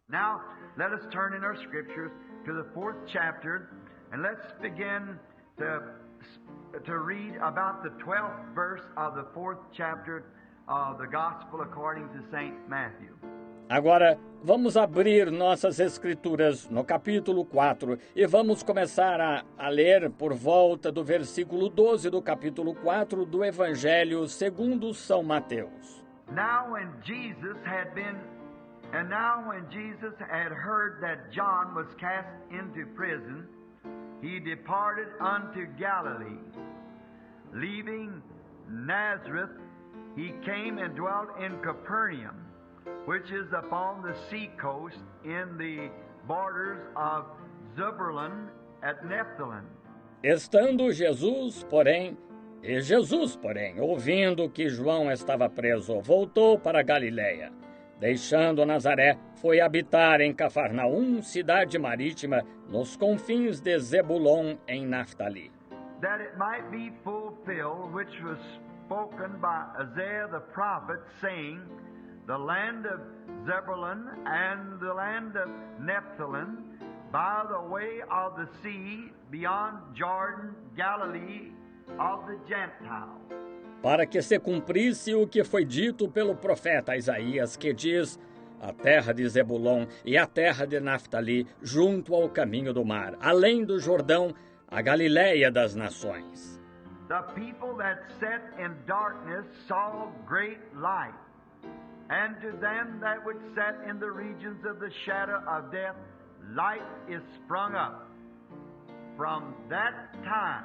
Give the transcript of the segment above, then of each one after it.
Now, let us turn in our scriptures to the 4th chapter, and let's begin to read about the 12th verse of the 4th chapter of the Gospel according to St. Matthew. Agora, vamos abrir nossas escrituras no capítulo 4 e vamos começar a ler por volta do versículo 12 do capítulo 4 do Evangelho segundo São Mateus. Now when Jesus had heard that John was cast into prison, he departed unto Galilee. Leaving Nazareth, he came and dwelt in Capernaum, which is upon the sea coast in the borders of Zebulun at Nephthalim. Estando Jesus, porém, ouvindo que João estava preso, voltou para Galiléia. Deixando Nazaré, foi habitar em Cafarnaum, cidade marítima, nos confins de Zebulon, em Naftali. That it might be fulfilled, which was spoken by Isaiah the prophet, saying, the land of Zebulun and the land of Nephthalim, by the way of the sea, beyond Jordan, Galilee of the Gentiles. Para que se cumprisse o que foi dito pelo profeta Isaías, que diz: a terra de Zebulon e a terra de Naftali, junto ao caminho do mar, além do Jordão, a Galiléia das nações. The people that sat in darkness saw great light, and to them that would sat in the regions of the shadow of death, light is sprung up. From that time,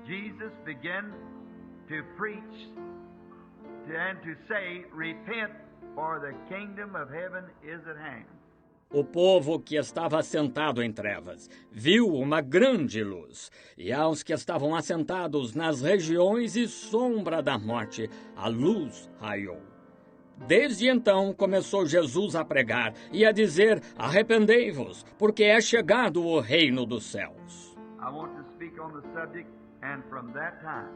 Jesus began to preach and to say, repent, for the kingdom of heaven is at hand. O povo que estava assentado em trevas viu uma grande luz, e aos que estavam assentados nas regiões e sombra da morte, a luz raiou. Desde então começou Jesus a pregar e a dizer: arrependei-vos, porque é chegado o reino dos céus. I want to speak on the subject, and from that time,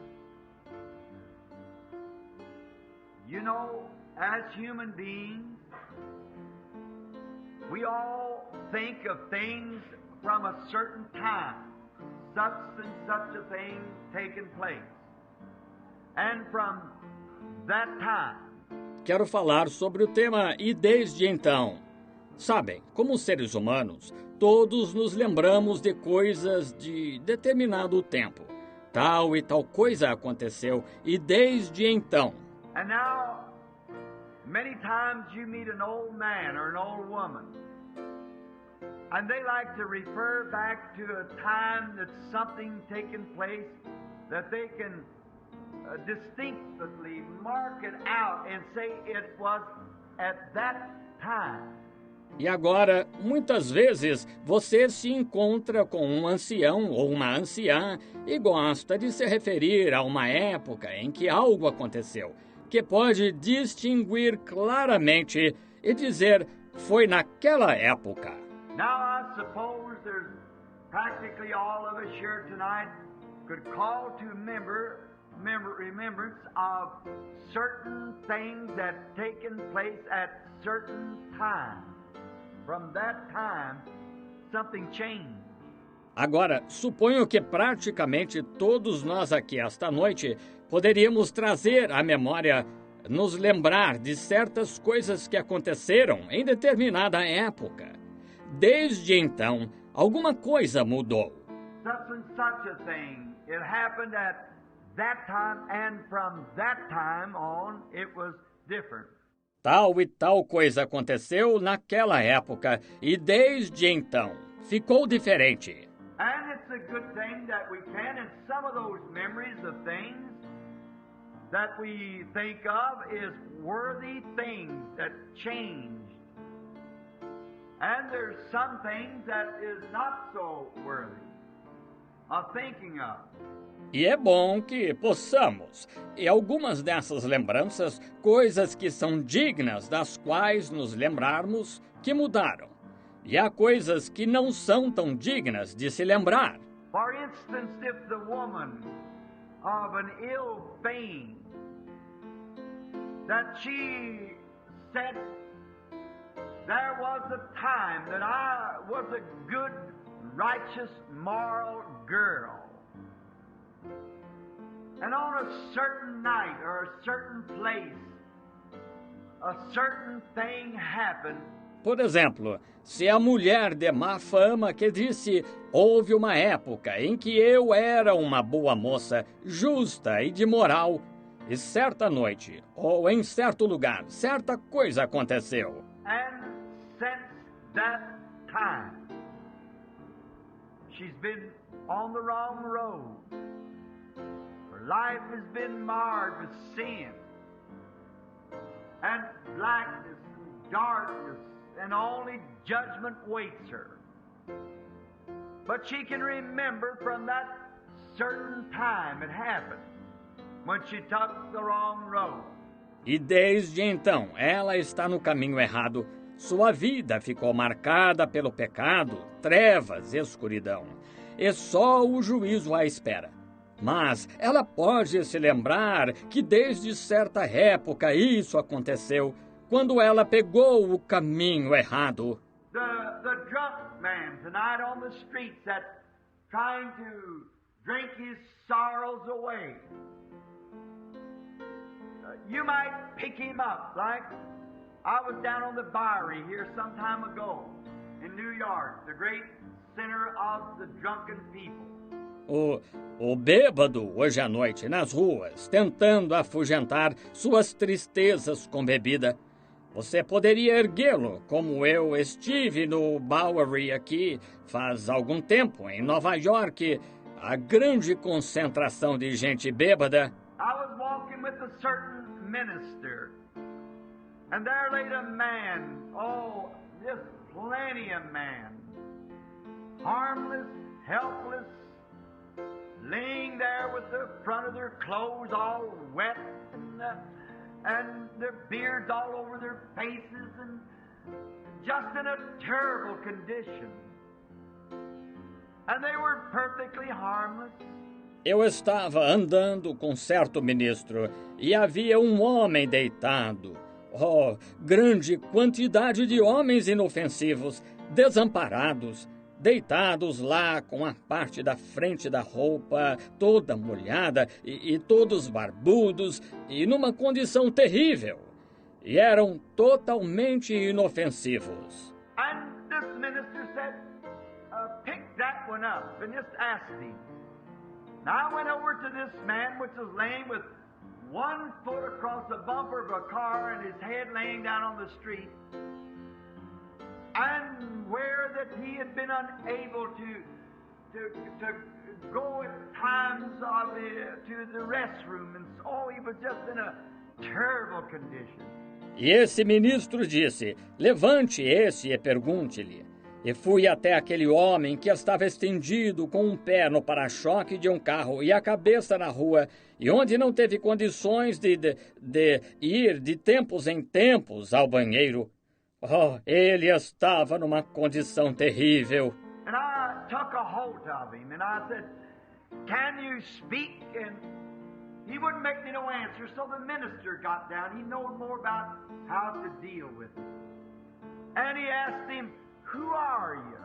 you know, as human beings, we all think of things from a certain time, such and such a thing taking place. And from that time, quero falar sobre o tema e desde então. Sabem, como seres humanos, todos nos lembramos de coisas de determinado tempo. Tal e tal coisa aconteceu e desde então. And now, many times you meet an old man or an old woman, and they like to refer back to a time that something taken place that they can distinctly mark it out and say it was at that time. E agora, muitas vezes, você se encontra com um ancião ou uma anciã e gosta de se referir a uma época em que algo aconteceu, que pode distinguir claramente e dizer, foi naquela época. Now I suppose there's practically all of us here tonight could call to remembrance of certain things that taken place at certain time. From that time, something changed. Agora, suponho que praticamente todos nós aqui esta noite poderíamos trazer à memória, nos lembrar de certas coisas que aconteceram em determinada época. Desde então, alguma coisa mudou. Such and such a thing. It happened at that time, and from that time on, it was different. Tal e tal coisa aconteceu naquela época e desde então ficou diferente. And it's a good thing that we can, and some of those memories of things that we think of is worthy things that changed. And there's some things that is not so worthy of thinking of. E é bom que possamos, e algumas dessas lembranças, coisas que são dignas das quais nos lembrarmos, que mudaram. E há coisas que não são tão dignas de se lembrar. For instance, if the woman of an ill fame, that she said there was a time that I was a good, righteous, moral girl. And on a certain night or a certain place, a certain thing happened. Por exemplo, se a mulher de má fama que disse: houve uma época em que eu era uma boa moça, justa e de moral, e certa noite, ou em certo lugar, certa coisa aconteceu. And since that time, she's been on the wrong road. Her life has been marred with sin and blackness and darkness, and only judgment waits her. But she can remember from that certain time it happened, when she took the wrong road. E desde então, ela está no caminho errado. Sua vida ficou marcada pelo pecado, trevas e escuridão. E só o juízo a espera. Mas ela pode se lembrar que desde certa época isso aconteceu, quando ela pegou o caminho errado. The drunk man tonight on the streets that's trying to drink his sorrows away. You might pick him up, like I was down on the Bowery here some time ago in New York, the great center of the drunken people. O bêbado, hoje à noite, nas ruas, tentando afugentar suas tristezas com bebida. Você poderia erguê-lo, como eu estive no Bowery aqui faz algum tempo, em Nova York, a grande concentração de gente bêbada. I was walking with a certain minister, and there laid a man, oh, just plenty of man, harmless, helpless, laying there with the front of their clothes all wet and their beards all over their faces and just in a terrible condition. And they were perfectly harmless. Eu estava andando com certo ministro e havia um homem deitado. Oh, grande quantidade de homens inofensivos, desamparados, deitados lá com a parte da frente da roupa toda molhada e todos barbudos e numa condição terrível. E eram totalmente inofensivos. And this minister said, pick that one up and just ask him. Now I went over to this man which was laying with one foot across the bumper of a car and his head laying down on the street. And where that he had been unable to go at times to the restroom, and so he was just in a terrible condition. E esse ministro disse: levante esse e pergunte-lhe. E fui até aquele homem que estava estendido com um pé no para-choque de um carro e a cabeça na rua, e onde não teve condições de ir de tempos em tempos ao banheiro. Oh, ele estava numa condição terrível. And I took a hold of him and I said, "Can you speak?" And he wouldn't make me no answer, so the minister got down. He knowed more about how to deal with it. And he asked him, "Who are you?"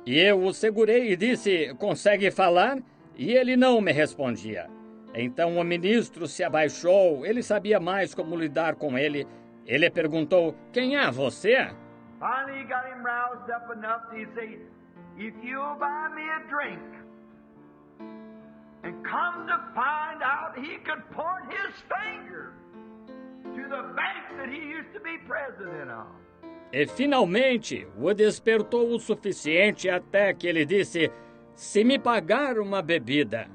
E eu o segurei e disse: consegue falar? E ele não me respondia. Então o ministro se abaixou, ele sabia mais como lidar com ele. Ele perguntou: quem é você? Finally, he got him roused up enough to say, "If you'll buy me a drink." And come to find out, he could point his finger to the bank that he used to be president of. E finalmente o despertou o suficiente até que ele disse: se me pagar uma bebida.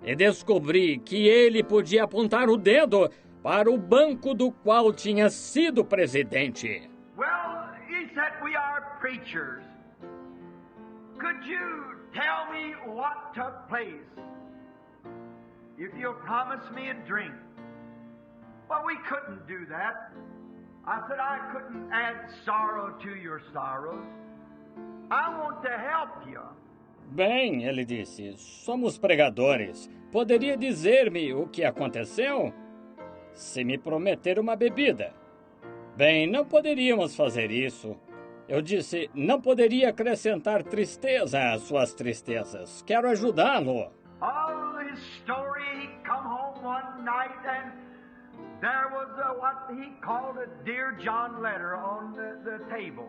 E descobri que ele podia apontar o dedo para o banco do qual tinha sido presidente. Well, he said, "We are preachers. Could you tell me what took place? If you'll promise me a drink." Well, we couldn't do that. I said, "I couldn't add sorrow to your sorrows. I want to help you." Bem, ele disse, somos pregadores. Poderia dizer-me o que aconteceu? Se me prometer uma bebida. Bem, não poderíamos fazer isso. Eu disse, não poderia acrescentar tristeza às suas tristezas. Quero ajudá-lo. All his story, he come home one night and there was what he called a Dear John letter on the table.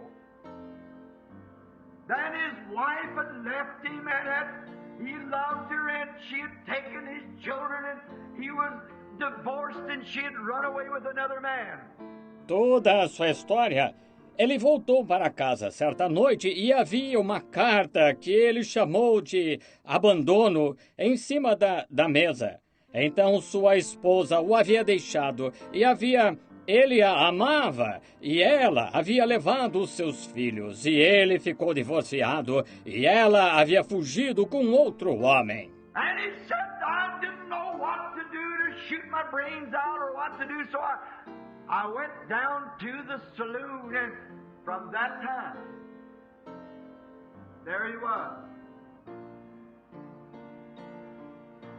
Then his wife had left him and he loved her and she had taken his children and he was divorced and she had run away with another man. Toda a sua história. Ele voltou para casa certa noite e havia uma carta que ele chamou de abandono em cima da mesa. Então sua esposa o havia deixado e ele a amava e ela havia levado os seus filhos e ele ficou divorciado e ela havia fugido com outro homem. And he said, I didn't know what to do to shoot my brains out or what to do, so I went down to the saloon, and from that time, there he was.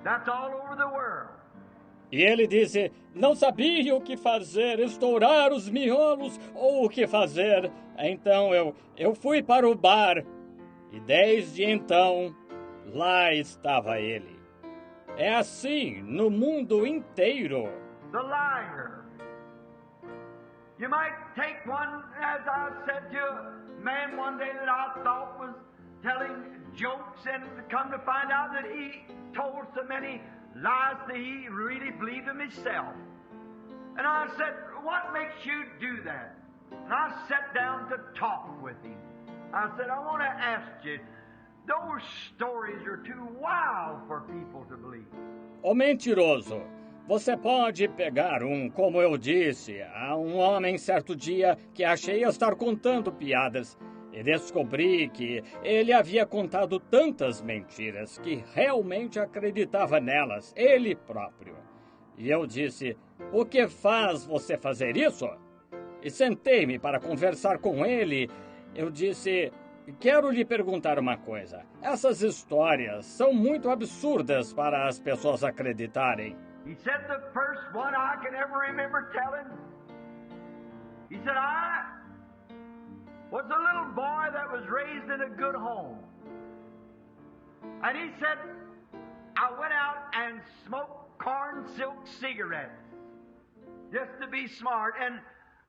That's all over the world. E ele disse, não sabia o que fazer, estourar os miolos ou o que fazer. Então eu fui para o bar e desde então, lá estava ele. É assim no mundo inteiro. The liar. You might take one, as I said to a man one day that I thought was telling jokes, and come to find out that he told so many lies that he really believed them himself. And I said, what makes you do that? And I sat down to talk with him. I said, I want to ask you, those stories are too wild for people to believe. O mentiroso. Você pode pegar como eu disse, a um homem certo dia que achei estar contando piadas e descobri que ele havia contado tantas mentiras que realmente acreditava nelas, ele próprio. E eu disse, o que faz você fazer isso? E sentei-me para conversar com ele. Eu disse, quero lhe perguntar uma coisa. Essas histórias são muito absurdas para as pessoas acreditarem. He said the first one I can ever remember telling. He said, I was a little boy that was raised in a good home. And he said, I went out and smoked corn silk cigarettes just to be smart. And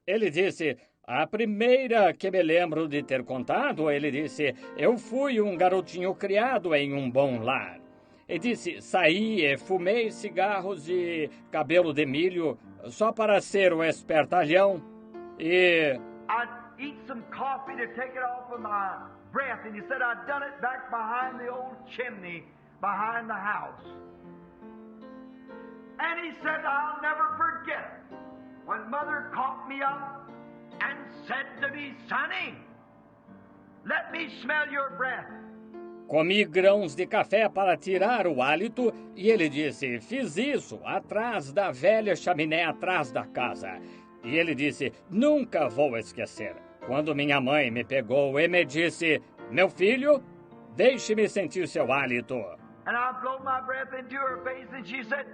ele disse, a primeira que me lembro de ter contado, ele disse, eu fui um garotinho criado em um bom lar. Ele disse, saí e fumei cigarros de cabelo de milho só para ser o espertalhão e... I'd eat some coffee to take it off of my breath. And he said, I'd done it back behind the old chimney behind the house. And he said, I'll never forget when Mother caught me up and said to me, Sonny, let me smell your breath. Comi grãos de café para tirar o hálito e ele disse, fiz isso atrás da velha chaminé atrás da casa. E ele disse, nunca vou esquecer, quando minha mãe me pegou e me disse, meu filho, deixe-me sentir seu hálito. And I blew my breath into her face and she said,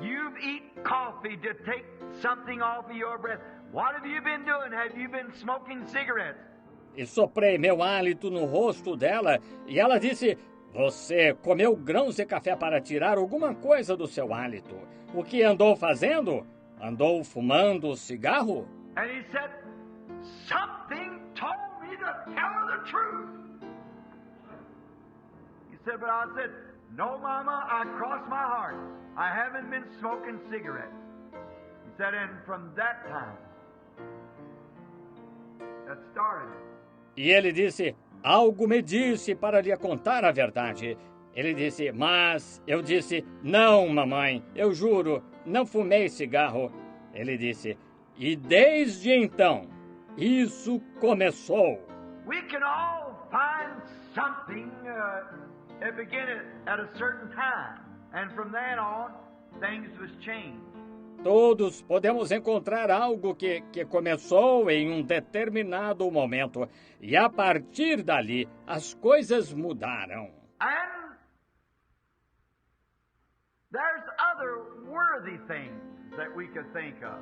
you've eaten coffee to take something off of your breath. What have you been doing? Have you been smoking cigarettes? E soprei meu hálito no rosto dela e ela disse, você comeu grãos de café para tirar alguma coisa do seu hálito. O que andou fazendo? Andou fumando cigarro? And he said, something told me to tell her the truth. He said, but I said, no, Mama, I crossed my heart. I haven't been smoking cigarettes. He said, and from that time, that started it. E ele disse, algo me disse para lhe contar a verdade. Ele disse, mas eu disse, não, mamãe, eu juro, não fumei cigarro. Ele disse, e desde então, isso começou. We can all find something that began at a certain time. And from then on, things was changed. Todos podemos encontrar algo que começou em um determinado momento e a partir dali as coisas mudaram. And there's other worthy things that we could think of.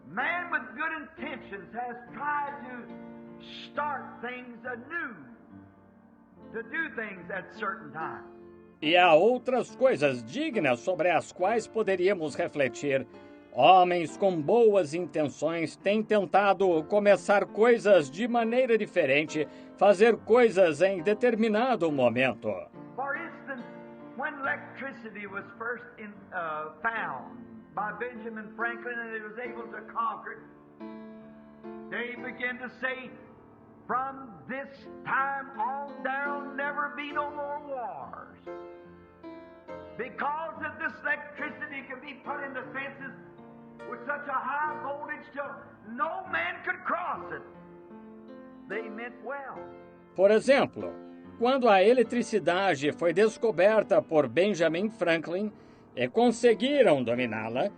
man with good intentions has tried to start things anew, to do things at certain times. E há outras coisas dignas sobre as quais poderíamos refletir. Homens com boas intenções têm tentado começar coisas de maneira diferente, fazer coisas em determinado momento. For instance, when electricity was first found by Benjamin Franklin and he was able to conquer it, they began to say, from this time on, there'll never be no more wars. Because of this electricity can be put into fences with such a high voltage till no man could cross it. They meant well. Por exemplo, quando a eletricidade foi descoberta por Benjamin Franklin e conseguiram dominá-la,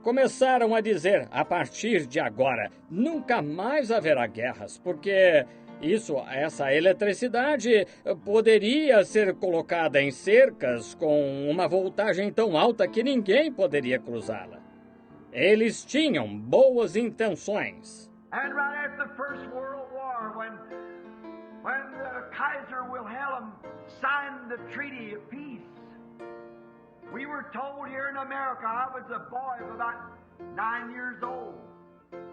começaram a dizer, a partir de agora, nunca mais haverá guerras, porque essa eletricidade poderia ser colocada em cercas com uma voltagem tão alta que ninguém poderia cruzá-la. Eles tinham boas intenções. And right after the First World War, when Kaiser Wilhelm signed the Treaty of Peace, we were told here in America, I was a boy of about 9 years old,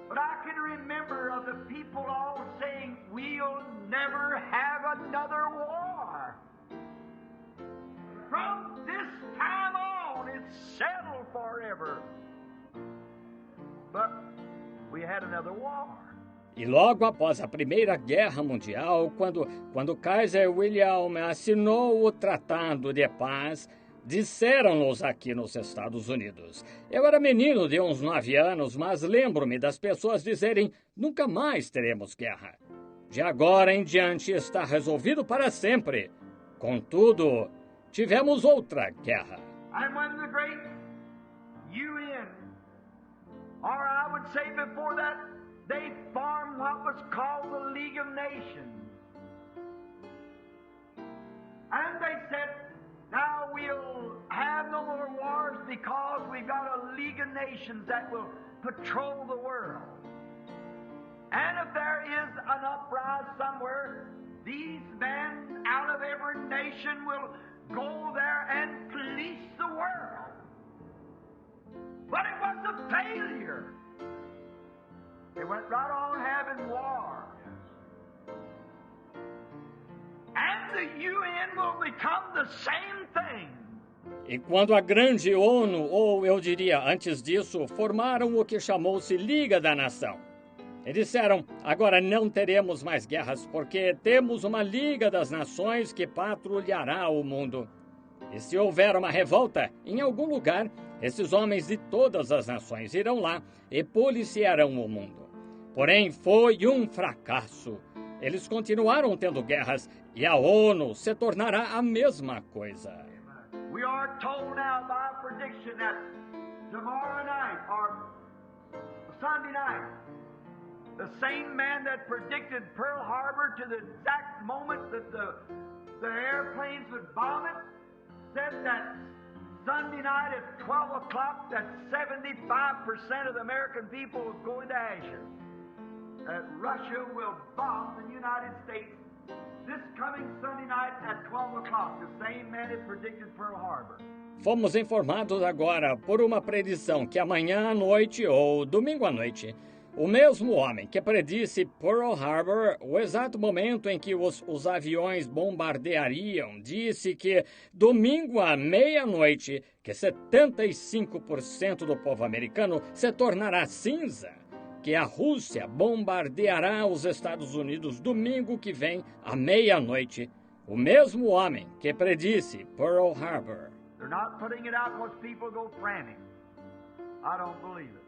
but I can remember of the people all saying, we'll never have another war. From this time on, it's settled forever. But we had another war. E logo após a Primeira Guerra Mundial, quando Kaiser Wilhelm assinou o Tratado de Paz, disseram-nos aqui nos Estados Unidos. Eu era menino de uns 9 anos, mas lembro-me das pessoas dizerem, nunca mais teremos guerra. De agora em diante está resolvido para sempre. Contudo, tivemos outra guerra. And when the great UN, or I would say before that, they formed what was called the League of Nations. And they said, now we'll have no more wars because we've got a League of Nations that will patrol the world. And if there is an uprising somewhere, these men out of every nation will go there and police the world. But it was a failure. They went right on having war. And the UN will become the same thing. E quando a grande ONU, ou eu diria antes disso, formaram o que chamou-se Liga da Nação. E disseram, agora não teremos mais guerras, porque temos uma Liga das Nações que patrulhará o mundo. E se houver uma revolta em algum lugar, esses homens de todas as nações irão lá e policiarão o mundo. Porém, foi um fracasso. Eles continuaram tendo guerras e a ONU se tornará a mesma coisa. We are told now by a prediction that tomorrow night or Sunday night, the same man that predicted Pearl Harbor to the exact moment that the airplanes would bomb it, said that Sunday night at 12 o'clock that 75% of the American people will go into ashes. That Russia will bomb the United States this coming Sunday night at 12 o'clock. The same man that predicted Pearl Harbor. Fomos informados agora por uma predição que amanhã à noite ou domingo à noite, o mesmo homem que predisse Pearl Harbor, o exato momento em que os aviões bombardeariam, disse que domingo à meia-noite, que 75% do povo americano se tornará cinza, que a Rússia bombardeará os Estados Unidos domingo que vem à meia-noite. O mesmo homem que predisse Pearl Harbor. They're not putting it out because people go frantic. I don't believe it.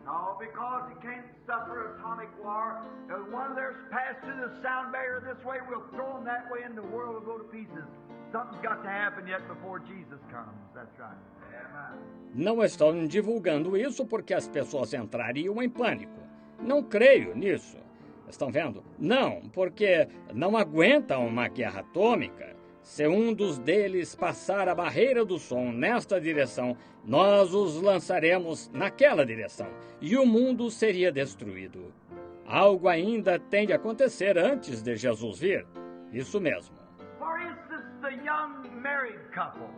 No, because you can't suffer atomic war. If one of theirs passed through the sound barrier this way, we'll throw them that way and the world will go to pieces. Something's got to happen yet before Jesus comes. That's right. Não estão divulgando isso porque as pessoas entrariam em pânico. Não creio nisso. Estão vendo? Não, porque não aguentam uma guerra atômica. Se um dos deles passar a barreira do som nesta direção, nós os lançaremos naquela direção, e o mundo seria destruído. Algo ainda tem de acontecer antes de Jesus vir. Isso mesmo. For instance, the young married couple.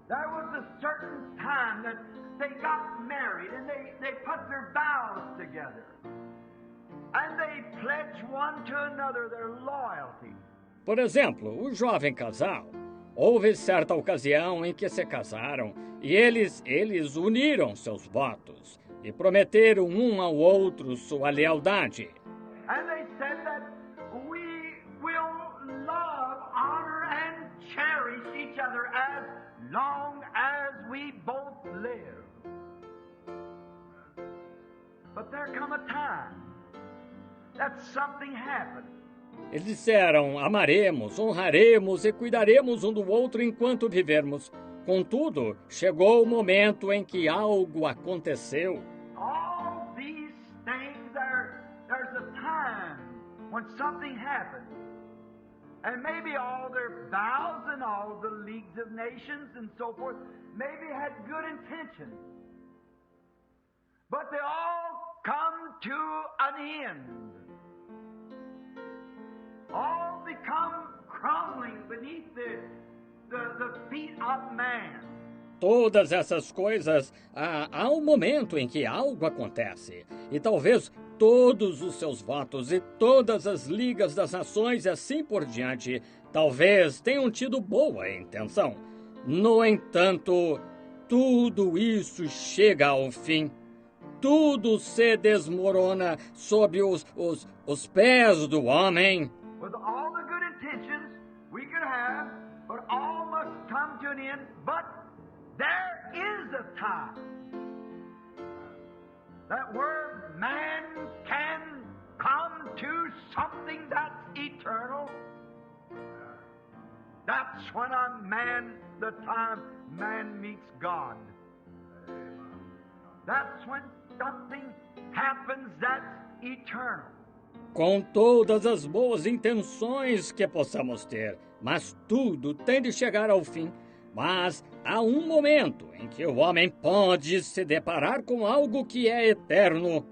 There was a certain time that they got married and they put their vows together. And they pledged one to another their loyalty. Por exemplo, o jovem casal. Houve certa ocasião em que se casaram e eles uniram seus votos e prometeram um ao outro sua lealdade. And they said that we will love, honor, and cherish each other as long as we both live. But there come a time that something happened. Eles disseram, amaremos, honraremos e cuidaremos um do outro enquanto vivermos. Contudo, chegou o momento em que algo aconteceu. All these things, there's a time when something happened. And maybe all their vows and all the leagues of nations and so forth maybe had good intentions. But they all come to an end. All become crumbling beneath the feet of man. Todas essas coisas, há um momento em que algo acontece. E talvez todos os seus votos e todas as ligas das nações e assim por diante, talvez tenham tido boa intenção. No entanto, tudo isso chega ao fim. Tudo se desmorona sob os pés do homem. With all the good intentions we could have, but all must come to an end. But there is a time that where man can come to something that's eternal. That's when the time man meets God. That's when something happens that's eternal. Com todas as boas intenções que possamos ter, mas tudo tem de chegar ao fim. Mas há um momento em que o homem pode se deparar com algo que é eterno.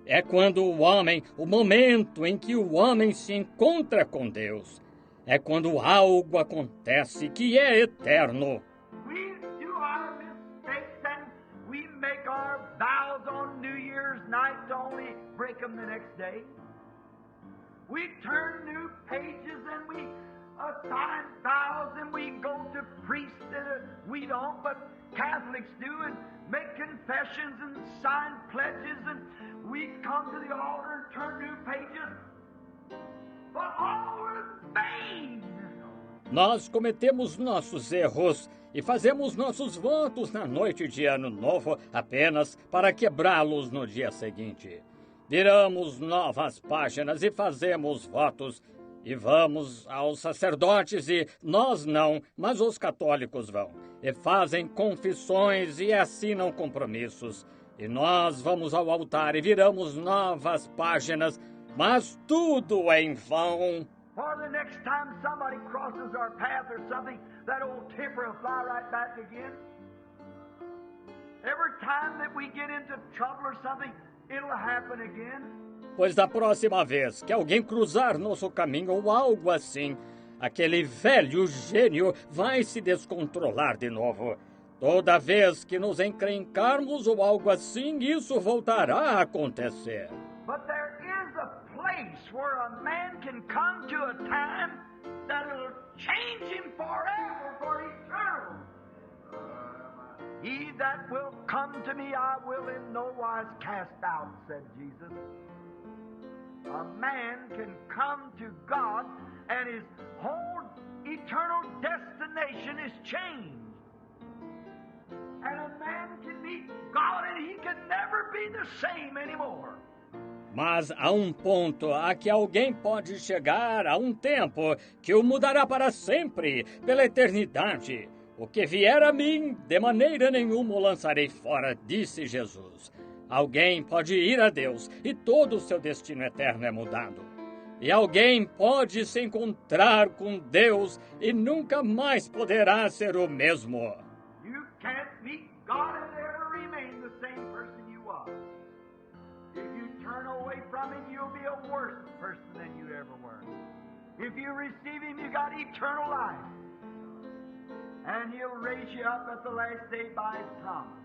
É quando o momento em que o homem se encontra com Deus. É quando algo acontece que é eterno. We do our mistakes and we make our vows on New Year's night to only break them the next day. We turn new pages and we assign vows and we go to priests and we don't, but Catholics do, and make confessions and sign pledges, and we come to the altar and turn new pages, but all in vain. Nós cometemos nossos erros e fazemos nossos votos na noite de Ano Novo apenas para quebrá-los no dia seguinte. Viramos novas páginas e fazemos votos. E vamos aos sacerdotes e nós não, mas os católicos vão. E fazem confissões e assinam compromissos. E nós vamos ao altar e viramos novas páginas, mas tudo é em vão. For the next time somebody crosses our path or something, that old temper will fly right back again. Every time that we get into trouble or something, it'll happen again. Pois da próxima vez que alguém cruzar nosso caminho ou algo assim, aquele velho gênio vai se descontrolar de novo. Toda vez que nos encrencarmos ou algo assim, isso voltará a acontecer. But there is a place where a man can come to a time that'll change him forever, for eternal. He that will come to me, I will in no wise cast out, said Jesus. A man can come to God and his whole eternal destination is changed. And a man can meet God and he can never be the same anymore. Mas há um ponto a que alguém pode chegar, a um tempo que o mudará para sempre, pela eternidade. O que vier a mim, de maneira nenhuma o lançarei fora, disse Jesus. Alguém pode ir a Deus e todo o seu destino eterno é mudado. E alguém pode se encontrar com Deus e nunca mais poderá ser o mesmo. You can't meet God and ever remain the same person you was. If you turn away from Him, you'll be a worse person than you ever were. If you receive Him, you got eternal life. And He'll raise you up at the last day by His promise.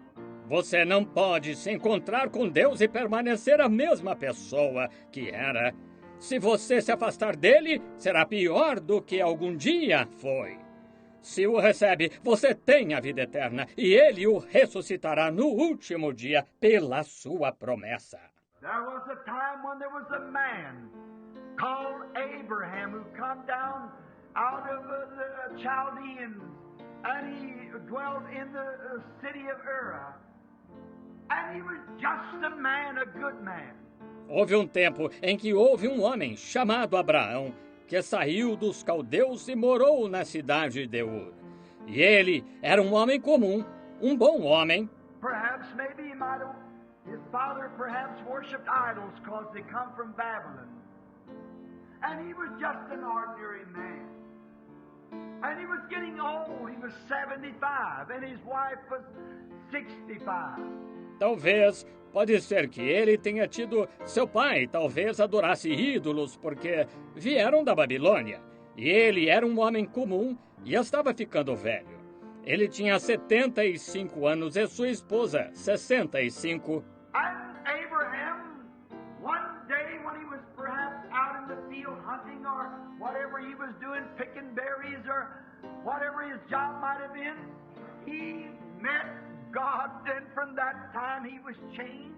Você não pode se encontrar com Deus e permanecer a mesma pessoa que era. Se você se afastar dele, será pior do que algum dia foi. Se o recebe, você tem a vida eterna e ele o ressuscitará no último dia pela sua promessa. There was a time when there was a man called Abraham who come down out of the Chaldeans, and he dwelt in the city of Ur. And he was just a man, a good man. Houve um tempo em que houve um homem chamado Abraão, que saiu dos caldeus e morou na cidade de Ur. E ele era um homem comum, um bom homem. Perhaps maybe his father perhaps worshipped idols because they come from Babylon. And he was just an ordinary man. And he was getting old. He was 75 and his wife was 65. Pode ser que ele tenha tido seu pai, talvez adorasse ídolos, porque vieram da Babilônia. E ele era um homem comum e estava ficando velho. Ele tinha 75 anos e sua esposa, 65. And Abraham, one day when he was perhaps out in the field hunting or whatever he was doing, picking berries or whatever his job might have been, he met God, and from that time he was changed.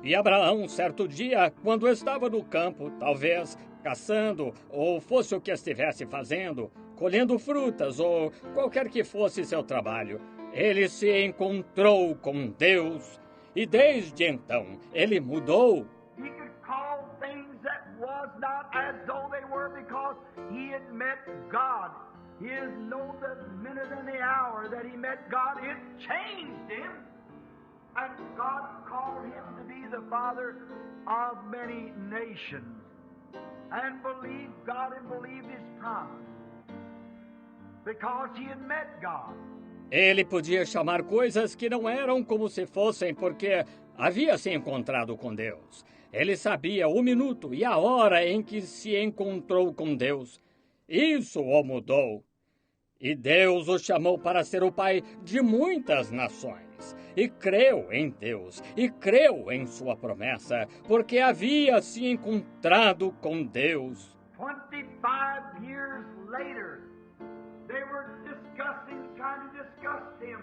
E Abraão, certo dia, quando estava no campo, talvez caçando, ou fosse o que estivesse fazendo, colhendo frutas, ou qualquer que fosse seu trabalho, ele se encontrou com Deus, e desde então ele mudou. He could call things that was not as though they were because he had met God. He has known the minute and the hour that he met God. It changed him. And God called him to be the father of many nations. And believed God and believed his promise. Because he had met God. Ele podia chamar coisas que não eram como se fossem porque havia se encontrado com Deus. Ele sabia o minuto e a hora em que se encontrou com Deus. Isso o mudou. E Deus o chamou para ser o pai de muitas nações. E creu em Deus, e creu em sua promessa, porque havia se encontrado com Deus. 25 years later, they were trying to discuss him,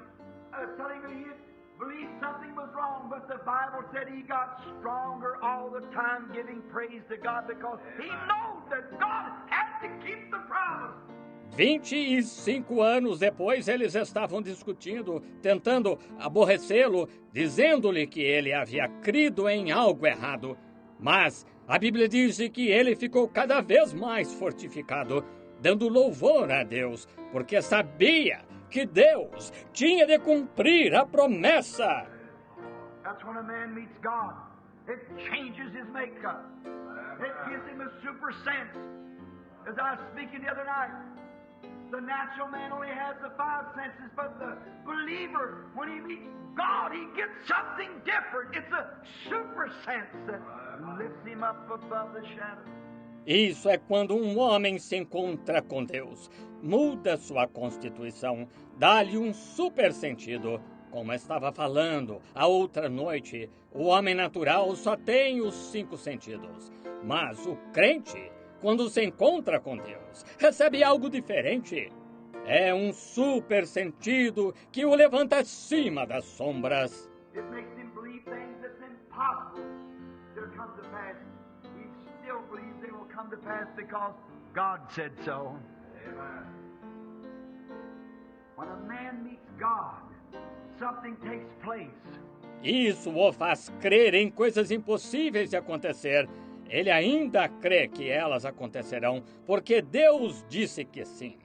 telling him he believed something was wrong, but the Bible said he got stronger all the time, giving praise to God, because he knows that God had to keep the promise. 25 anos depois, eles estavam discutindo, tentando aborrecê-lo, dizendo-lhe que ele havia crido em algo errado. Mas a Bíblia diz que ele ficou cada vez mais fortificado, dando louvor a Deus, porque sabia que Deus tinha de cumprir a promessa. That's when a man meets God. It changes his makeup. It gives him a super sense. As I was speaking the other night, the natural man only has the 5 senses, but the believer, when he meets God, he gets something different. It's a super sense that lifts him up above the shadows. Isso é quando um homem se encontra com Deus, muda sua constituição, dá-lhe um super sentido. Como estava falando a outra noite, o homem natural só tem os 5 sentidos, mas o crente, quando se encontra com Deus, recebe algo diferente. É um super sentido que o levanta acima das sombras. It makes him believe things that's impossible to come to pass. He still believes they will come to pass because God said so. Amen. When a man meets God, something takes place. Isso o faz crer em coisas impossíveis de acontecer. Ele ainda crê que elas acontecerão, porque Deus disse que sim.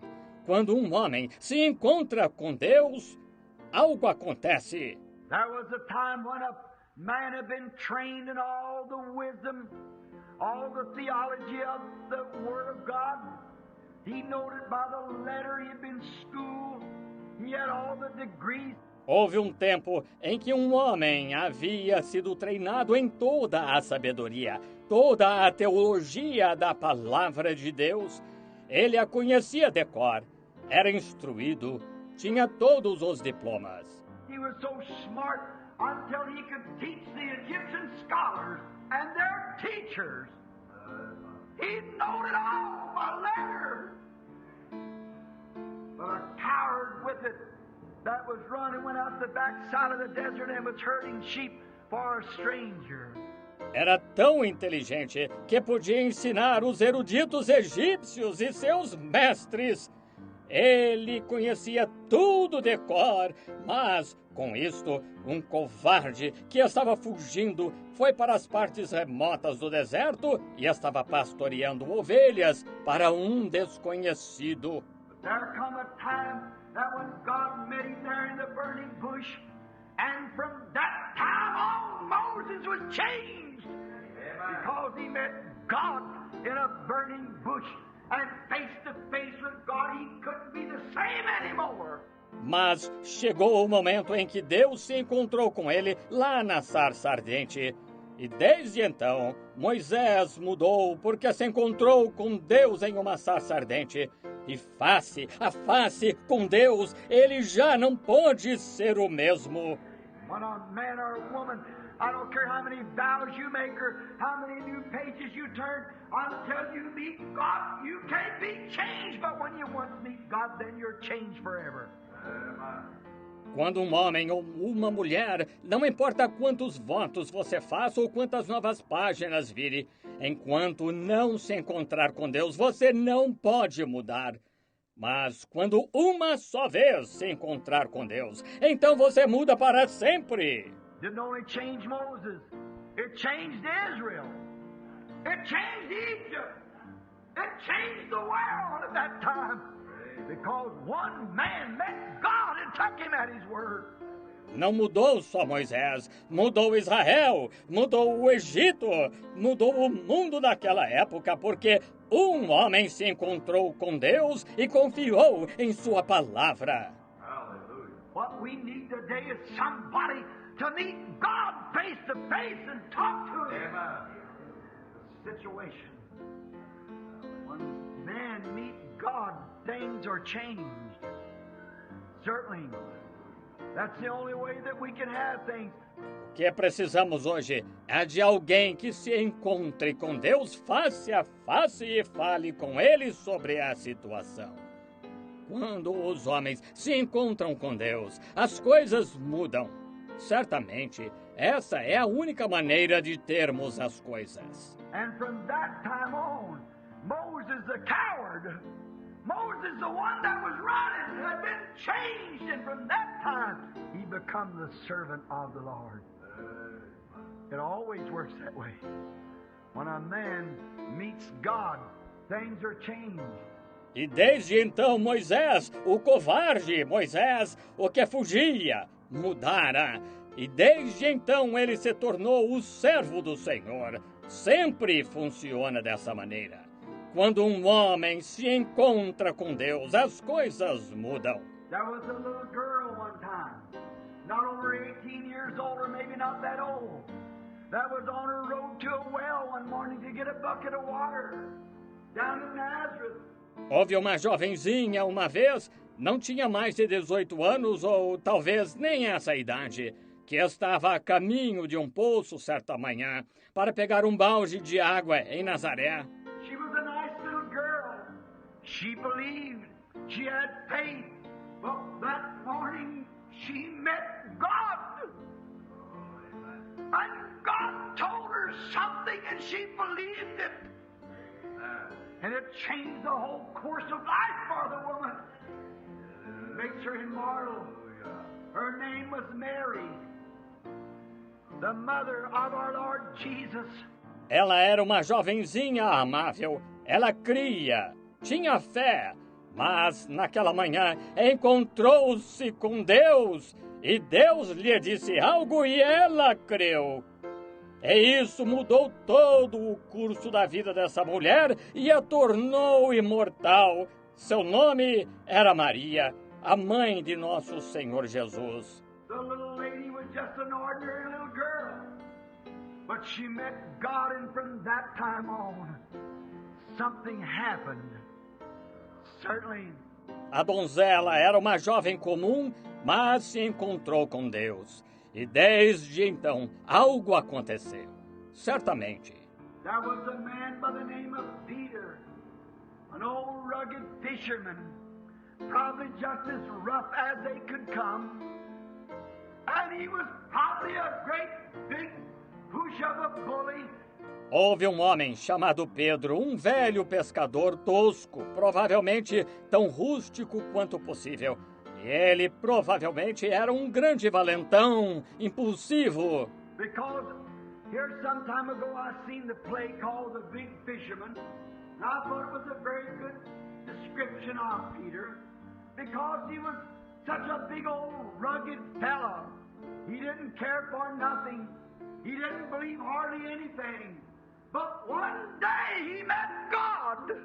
Quando um homem se encontra com Deus, algo acontece. There was a time when a man had been trained in all the wisdom, all the theology of the Word of God. He knowed it by the letter. He had been schooled. He had all the degrees. Houve um tempo em que um homem havia sido treinado em toda a sabedoria, toda a teologia da palavra de Deus. Ele a conhecia de cor, era instruído, tinha todos os diplomas. He was so smart until he could teach the Egyptian scholars and their teachers. He knowed it all by letter. But a coward with it that was running went out the backside of the desert and was herding sheep for a stranger. Era tão inteligente que podia ensinar os eruditos egípcios e seus mestres. Ele conhecia tudo de cor, mas, com isto, um covarde que estava fugindo foi para as partes remotas do deserto e estava pastoreando ovelhas para um desconhecido. There come a time that when God met him there in the burning bush, and from that time on, Moses was changed. Because he met God in a burning bush, and face to face with God, he couldn't be the same anymore. Mas chegou o momento em que Deus se encontrou com ele lá na sarça ardente. E desde então, Moisés mudou porque se encontrou com Deus em uma sarça ardente. E face a face com Deus, ele já não pôde ser o mesmo. When a man or a woman, I don't care how many vows you make or how many new pages you turn, until you meet God, you can't be changed. But when you once meet God, then you're changed forever. Quando um homem ou uma mulher, não importa quantos votos você faça ou quantas novas páginas vire, enquanto não se encontrar com Deus, você não pode mudar. Mas quando uma só vez se encontrar com Deus, então você muda para sempre. Didn't only change Moses, it changed Israel. It changed Egypt. It changed the world at that time. Because one man met God and took him at his word. Não mudou só Moisés, mudou Israel, mudou o Egito, mudou o mundo daquela época, porque um homem se encontrou com Deus e confiou em sua palavra. Hallelujah. What we need today is somebody to meet God face to face and talk to him. The situation. When men meet God, things are changed. Certainly. That's the only way that we can have things. O que precisamos hoje é de alguém que se encontre com Deus face a face e fale com Ele sobre a situação. Quando os homens se encontram com Deus, as coisas mudam. Certamente, essa é a única maneira de termos as coisas. And from that time on, Moses the coward, Moses the one that was running, had been changed, and from that time he become the servant of the Lord. It always works that way. When a man meets God, things are changed. E desde então Moisés, o covarde Moisés, o que fugia, mudara. E desde então ele se tornou o servo do Senhor. Sempre funciona dessa maneira. Quando um homem se encontra com Deus, as coisas mudam. There was a little girl one time, not over 18 years old, or maybe not that old, that was on her road to a well one morning to get a bucket of water down in Nazareth. Houve uma jovenzinha uma vez, não tinha mais de 18 anos ou talvez nem essa idade, que estava a caminho de um poço certa manhã para pegar um balde de água em Nazaré. She was a nice little girl. She believed. She had faith. But that morning she met God. And God told her something and she believed it. And it changed the whole course of life for the woman. Makes her immortal. Her name was Mary, the mother of our Lord Jesus. Ela era uma jovenzinha amável, ela cria, tinha fé, mas naquela manhã encontrou-se com Deus e Deus lhe disse algo e ela creu. E isso mudou todo o curso da vida dessa mulher e a tornou imortal. Seu nome era Maria, a mãe de nosso Senhor Jesus. The little lady was just an ordinary little girl. But she met God, and from that time on, something happened. Certainly. A donzela era uma jovem comum, mas se encontrou com Deus. E desde então, algo aconteceu. Certamente. There was a man by the name of Peter, an old rugged fisherman, probably just as rough as they could come. And he was probably a great big push of a bully. Houve um homem chamado Pedro, um velho pescador tosco, provavelmente tão rústico quanto possível. E ele provavelmente era um grande valentão, impulsivo. Because here some time ago I seen the play called The Big Fisherman. And I thought it was a very good description of Peter. Because he was such a big old rugged fellow. He didn't care for nothing. He didn't believe hardly anything. But one day he met God.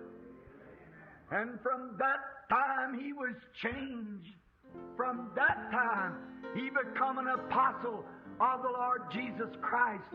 And from that time he was changed. From that time he became an apostle of the Lord Jesus Christ.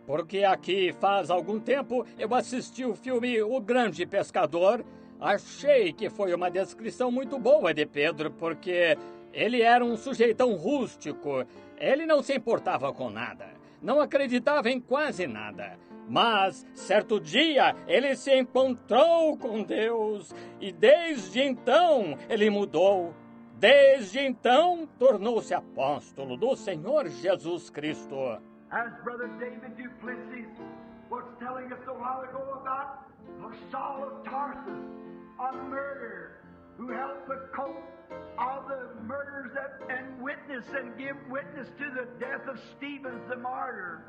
Porque aqui faz algum tempo eu assisti o filme O Grande Pescador. Achei que foi uma descrição muito boa de Pedro, porque ele era um sujeitão rústico. Ele não se importava com nada. Não acreditava em quase nada. Mas, certo dia, ele se encontrou com Deus. E desde então, ele mudou. Desde então, tornou-se apóstolo do Senhor Jesus Cristo. As Brother David Duplessis was telling us a while ago about Saul of Tarsus, a murderer who helped the coat of the murderers and give witness to the death of Stephen the martyr.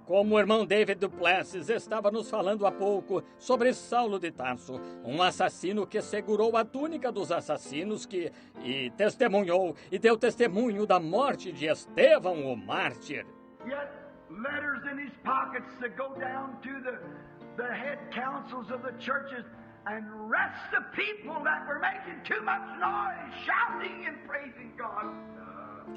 Como o irmão David Duplessis estava nos falando há pouco sobre Saulo de Tarso, um assassino que segurou a túnica dos assassinos e testemunhou e deu testemunho da morte de Estevão, o mártir. Yet letters in his pockets to go down to the head councils of the churches and arrest the people that were making too much noise, shouting and praising God.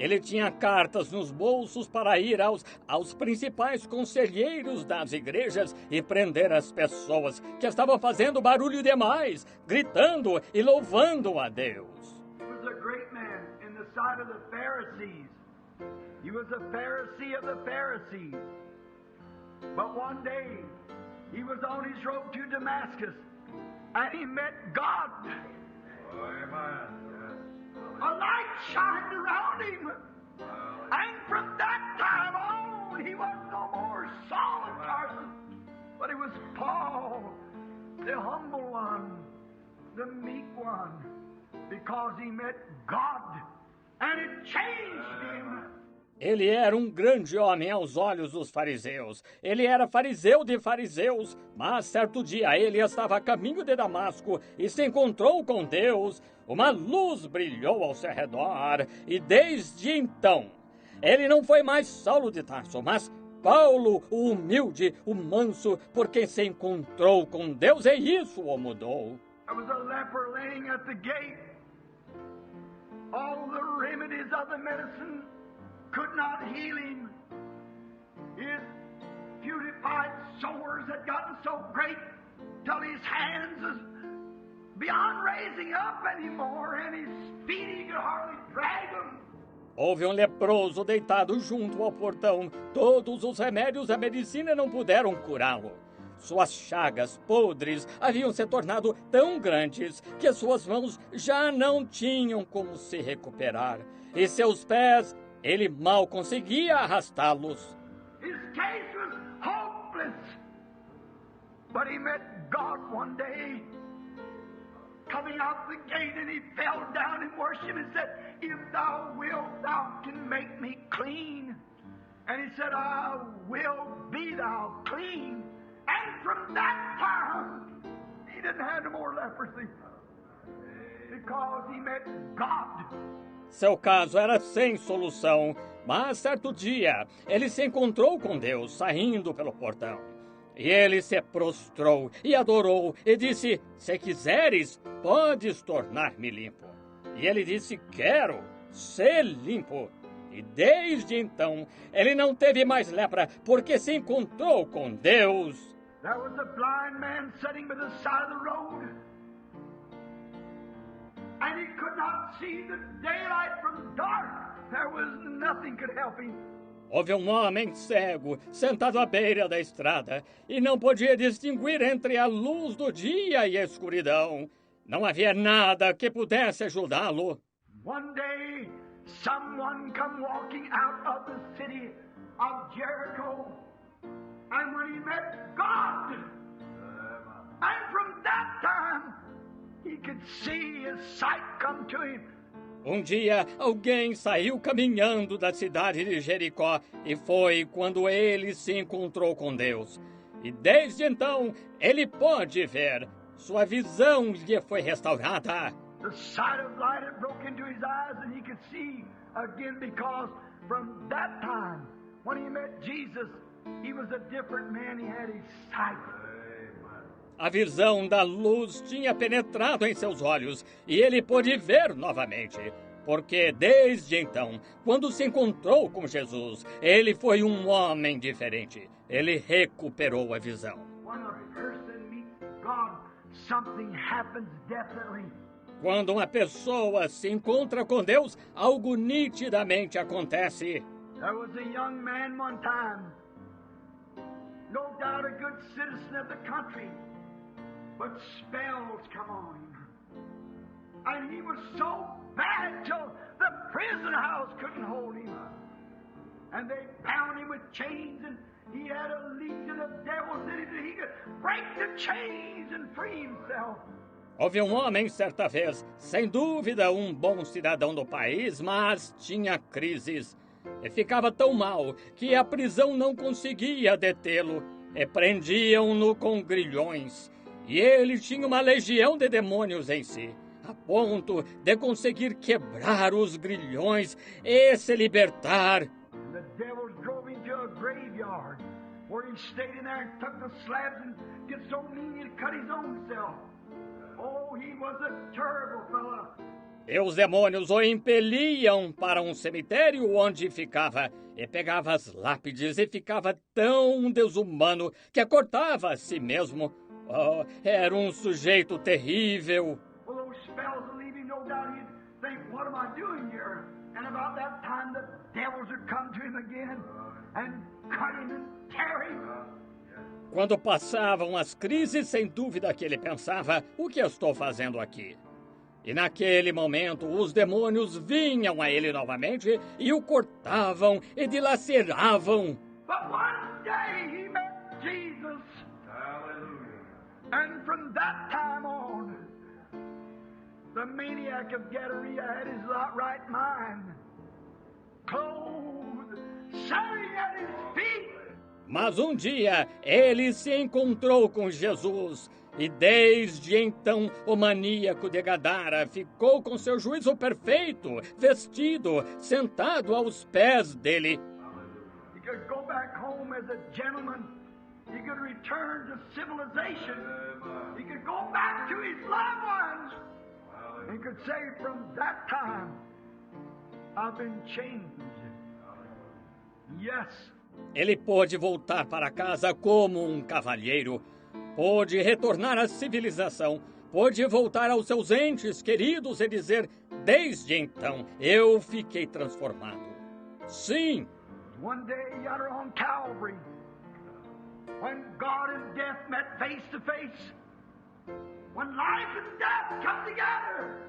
Ele tinha cartas nos bolsos para ir aos principais conselheiros das igrejas e prender as pessoas que estavam fazendo barulho demais, gritando e louvando a Deus. He was a great man in the sight of the Pharisees. He was a Pharisee of the Pharisees. But one day, he was on his road to Damascus, and he met God. Amen. A light shined around him. And from that time on, he was no more Saul of Tarsus, but he was Paul, the humble one, the meek one, because he met God, and it changed him. Ele era um grande homem aos olhos dos fariseus. Ele era fariseu de fariseus, mas certo dia ele estava a caminho de Damasco e se encontrou com Deus. Uma luz brilhou ao seu redor e desde então ele não foi mais Saulo de Tarso, mas Paulo, o humilde, o manso, por quem se encontrou com Deus, e isso o mudou. There was a leper laying at the gate. All the remedies of the medicine could not heal him. His beautified sores had gotten so great till his hands was beyond raising up anymore, and his feet he could hardly drag them. Houve um leproso deitado junto ao portão. Todos os remédios da medicina não puderam curá-lo. Suas chagas podres haviam se tornado tão grandes que suas mãos já não tinham como se recuperar. E seus pés, ele mal conseguia arrastá-los. His case was hopeless. But he met God one day, coming out the gate, and he fell down and worshiped and said, "If thou wilt, thou can make me clean." And he said, "I will be thou clean." And from that time, he didn't have no more leprosy, because he met God. Seu caso era sem solução, mas certo dia ele se encontrou com Deus saindo pelo portão. E ele se prostrou e adorou e disse: se quiseres, podes tornar-me limpo. E ele disse: quero ser limpo. E desde então ele não teve mais lepra, porque se encontrou com Deus. There was a blind man sitting by the side of the road, and he could not see the daylight from dark. There was nothing could help him. Houve um homem cego sentado à beira da estrada e não podia distinguir entre a luz do dia e a escuridão. Não havia nada que pudesse ajudá-lo. One day, someone come walking out of the city of Jericho, and when he met God, and from that time, he could see his sight come to him. Um dia, alguém saiu caminhando da cidade de Jericó e foi quando ele se encontrou com Deus. E desde então, ele pôde ver. Sua visão lhe foi restaurada. The sight of light had broke into his eyes and he could see again, because from that time, when he met Jesus, he was a different man. He had his sight. A visão da luz tinha penetrado em seus olhos e ele pôde ver novamente. Porque desde então, quando se encontrou com Jesus, ele foi um homem diferente. Ele recuperou a visão. When a person meets God, something happens definitely. Quando uma pessoa se encontra com Deus, algo nitidamente acontece. There was a young man one time, no doubt a good citizen of the country, but spells come on him. And he was so bad till the prison house couldn't hold him. And they bound him with chains, and he had a legion of devils in him, and he could break the chains and free himself. Houve um homem, certa vez, sem dúvida um bom cidadão do país, mas tinha crises. E ficava tão mal que a prisão não conseguia detê-lo. E prendiam-no com grilhões. E ele tinha uma legião de demônios em si, a ponto de conseguir quebrar os grilhões e se libertar. The devils drove him to a graveyard, where he stayed in there and took the slabs and get so mean he'd cut his own self. Oh, he was a terrible fella. E os demônios o impeliam para um cemitério onde ficava, e pegava as lápides e ficava tão desumano que cortava a si mesmo. Oh, era um sujeito terrível. Well, those spells would leave him, no doubt he'd think, what am I doing here? And about that time the devils would come to him again and cut him and tear him. Quando passavam as crises, sem dúvida que ele pensava, o que eu estou fazendo aqui? E naquele momento, os demônios vinham a ele novamente e o cortavam e dilaceravam. But one day he met Jesus. Hallelujah. And from that time on, the maniac of Gadara had his right mind, clothed, sitting at his feet. Mas um dia ele se encontrou com Jesus e desde então o maníaco de Gadara ficou com seu juízo perfeito, vestido, sentado aos pés dele. He could go back home as a gentleman. He could return to civilization. He could go back to his loved ones. He could say, from that time, I've been changed. Yes. Ele pôde voltar para casa como um cavalheiro, pôde retornar à civilização, pôde voltar aos seus entes queridos e dizer, desde então, eu fiquei transformado. Sim. One day yonder on Calvary, when God and death met face to face, when life and death come together,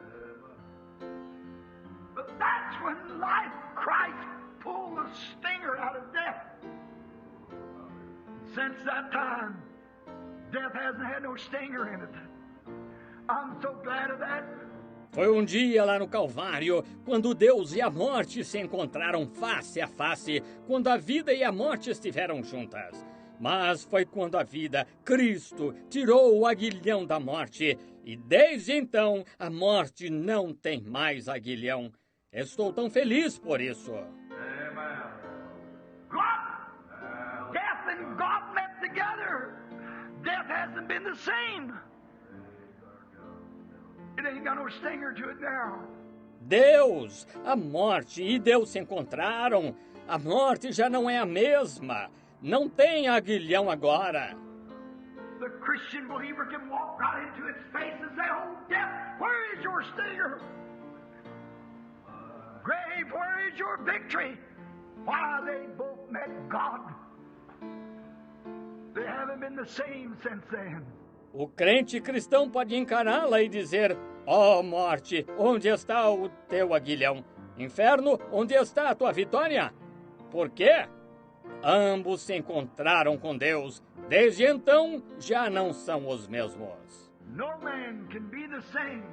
but that's when life, Christ, pulled the stinger out of death. Since that time, death hasn't had no stinger in it. I'm so glad of that. Foi um dia lá no Calvário, quando Deus e a morte se encontraram face a face, quando a vida e a morte estiveram juntas. Mas foi quando a vida, Cristo, tirou o aguilhão da morte, e desde então a morte não tem mais aguilhão. Estou tão feliz por isso. God, death and God met together. Death hasn't been the same. It ain't got no stinger to it now. Deus, a morte e Deus se encontraram. A morte já não é a mesma. Não tem aguilhão agora. The Christian believer can walk right into its face and say, "Oh, death, where is your stinger? Grave, where is your victory?" Why, they both met God. They haven't been the same since then. O crente cristão pode encará-la e dizer: ó morte, onde está o teu aguilhão? Inferno, onde está a tua vitória? Por quê? Ambos se encontraram com Deus. Desde então, já não são os mesmos. No man can be the same.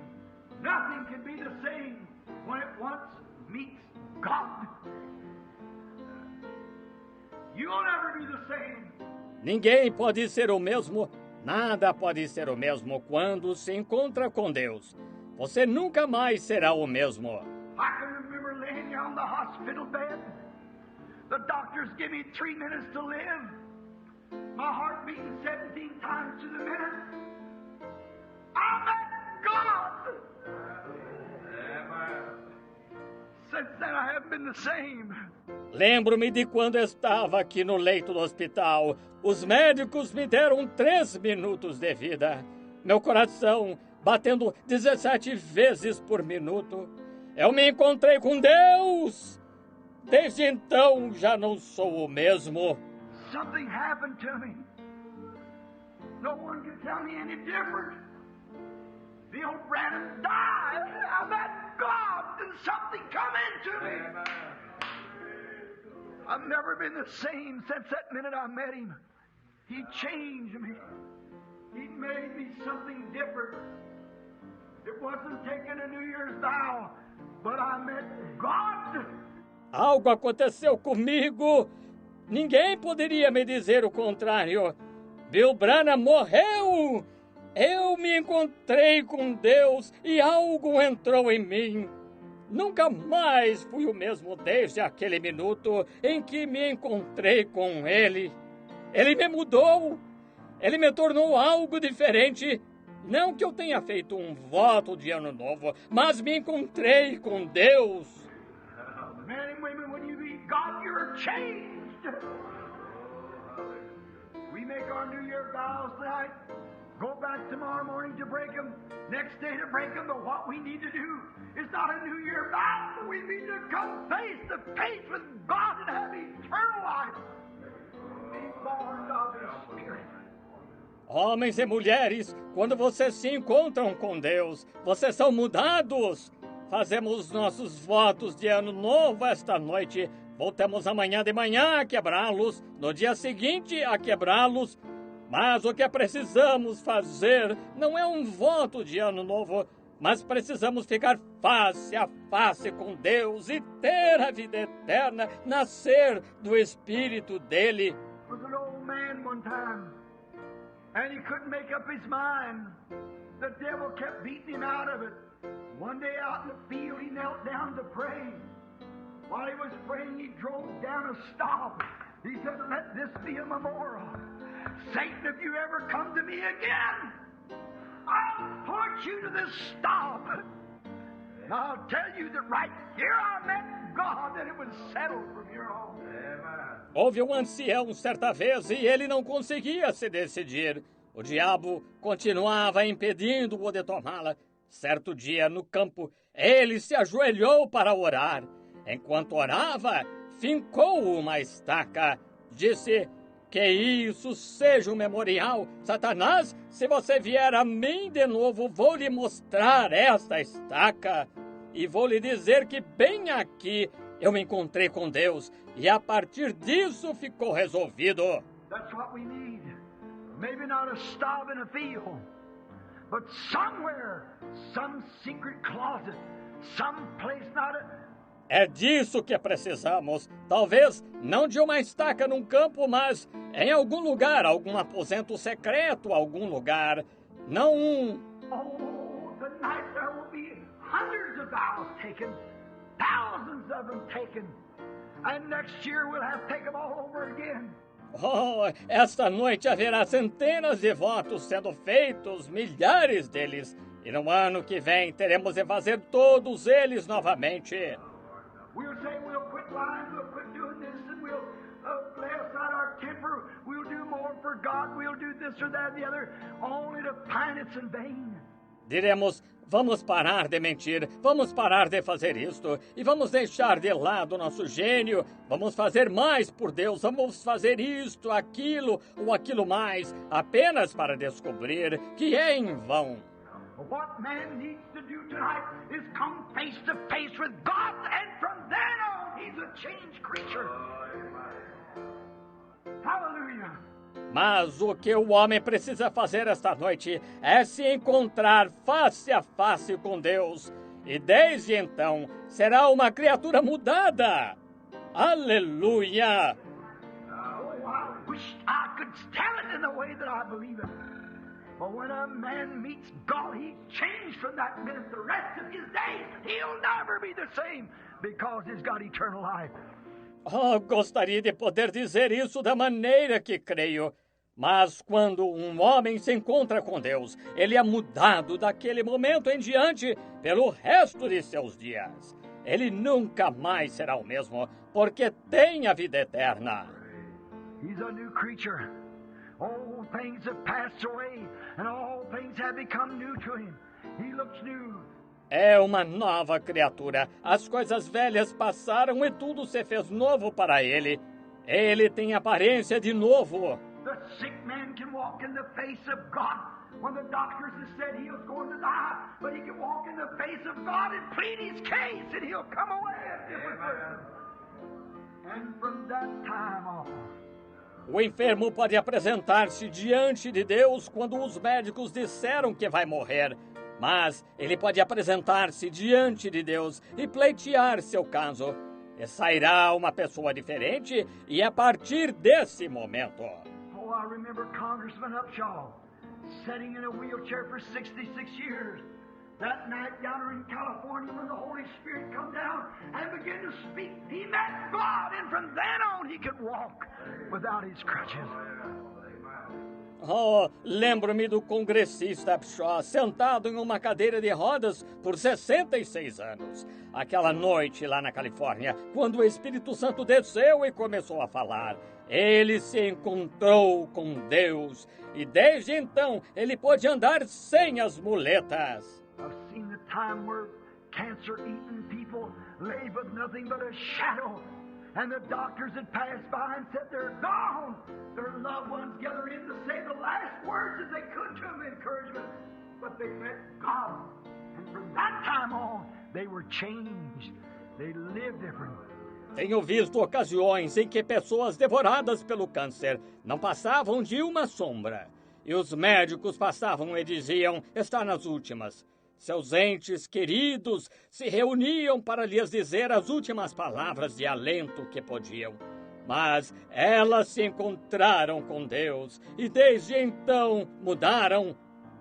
Nothing can be the same when it once meets God. You'll never be the same. Ninguém pode ser o mesmo, nada pode ser o mesmo quando se encontra com Deus. Você nunca mais será o mesmo. I can remember laying here on the hospital bed. The doctors give me 3 minutes to live. My heart beating 17 times to the minute. I met God. Since then I haven't been the same. Lembro-me de quando estava aqui no leito do hospital. Os médicos me deram 3 minutos de vida. Meu coração batendo 17 vezes por minuto. Eu me encontrei com Deus. Desde então já não sou o mesmo. Something happened to me. No one can tell me any different. The old Branham died. I met God and something come into me. I've never been the same since that minute I met him. He changed me. He made me something different. It wasn't taking a New Year's vow, but I met God. Algo aconteceu comigo. Ninguém poderia me dizer o contrário. Bill Branham morreu. Eu me encontrei com Deus e algo entrou em mim. Nunca mais fui o mesmo desde aquele minuto em que me encontrei com Ele. Ele me mudou. Ele me tornou algo diferente. Não que eu tenha feito um voto de ano novo, mas me encontrei com Deus. Men and women, when you meet God, you're changed. We make our New Year vows tonight. Go back tomorrow morning to break them. Next day to break them. But what we need to do is not a New Year vow. We need to come face to face with God and have eternal life. Be born of His Spirit. Homens e mulheres, quando vocês se encontram com Deus, vocês são mudados. Fazemos nossos votos de ano novo esta noite. Voltamos amanhã de manhã a quebrá-los, no dia seguinte a quebrá-los. Mas o que precisamos fazer não é um voto de ano novo, mas precisamos ficar face a face com Deus e ter a vida eterna, nascer do Espírito dele. Was an old man one time, and he couldn't make up his mind. The devil kept beating him out of it. One day out in the field, he knelt down to pray. While he was praying, he drove down a stop. He said, "Let this be a memorial. Satan, if you ever come to me again, I'll put you to this stop. And I'll tell you that right here I met God, and it was settled from here on." Houve um ancião certa vez e ele não conseguia se decidir. O diabo continuava impedindo-o de tomá-la. Certo dia, no campo, ele se ajoelhou para orar. Enquanto orava, fincou uma estaca. Disse: "Que isso seja um memorial. Satanás, se você vier a mim de novo, vou lhe mostrar esta estaca. E vou lhe dizer que bem aqui eu me encontrei com Deus. E a partir disso ficou resolvido." That's what we need. Maybe not a stop in a field, but somewhere, some secret closet, some place not a... É disso que precisamos. Talvez não de uma estaca num campo, mas em algum lugar, algum aposento secreto, algum lugar. Não Oh, tonight there will be hundreds of vows taken. thousands of them taken. And next year we'll have to take them all over again. Oh, esta noite haverá centenas de votos sendo feitos, milhares deles. E no ano que vem teremos de fazer todos eles novamente. We'll say we'll quit lying, we'll quit doing this, and we'll lay aside our temper. We'll do more for God, we'll do this or that and the other, only to find it's in vain. Diremos, vamos parar de mentir, vamos parar de fazer isto, e vamos deixar de lado nosso gênio, vamos fazer mais por Deus, vamos fazer isto, aquilo ou aquilo mais, apenas para descobrir que é em vão. What man needs to do tonight is come face to face with God, and from then on, he's a changed creature. Hallelujah. Mas o que o homem precisa fazer esta noite é se encontrar face a face com Deus. E desde então será uma criatura mudada. Aleluia! Oh, I wish I could tell it in the way that I believe it. But when a man meets God, he's changed from that minute. The rest of his days, he'll never be the same because he's got eternal life. Oh, gostaria de poder dizer isso da maneira que creio. Mas quando um homem se encontra com Deus, ele é mudado daquele momento em diante pelo resto de seus dias. Ele nunca mais será o mesmo, porque tem a vida eterna. He's a new creature. Old things have passed away, and all things have become new to him. He looks new. É uma nova criatura. As coisas velhas passaram e tudo se fez novo para ele. Ele tem aparência de novo. The sick man can walk in the face of God when the doctors have said he was going to die, but he can walk in the face of God and plead his case, and he'll come away a different person. And from that time on, o enfermo pode apresentar-se diante de Deus quando os médicos disseram que vai morrer. Mas ele pode apresentar-se diante de Deus e pleitear seu caso. E sairá uma pessoa diferente e a partir desse momento. Oh, I remember Congressman Upshaw sitting in a wheelchair for 66 years. That night down in California when the Holy Spirit come down and began to speak, he met God, and from then on he could walk without his crutches. Oh, lembro-me do congressista Upshaw sentado em uma cadeira de rodas por 66 anos. Aquela noite lá na Califórnia, quando o Espírito Santo desceu e começou a falar, ele se encontrou com Deus e desde então ele pôde andar sem as muletas. I've seen the time where cancer-eaten people lay with nothing but a shadow. And the doctors had passed by and said they're gone. Their loved ones gathered in to say the last words that they could to them, encouragement. But they met God. And from that time on, they were changed. They lived different. Tenho visto ocasiões em que pessoas devoradas pelo câncer não passavam de uma sombra. E os médicos passavam e diziam, está nas últimas. Seus entes queridos se reuniam para lhes dizer as últimas palavras de alento que podiam. Mas elas se encontraram com Deus e desde então mudaram.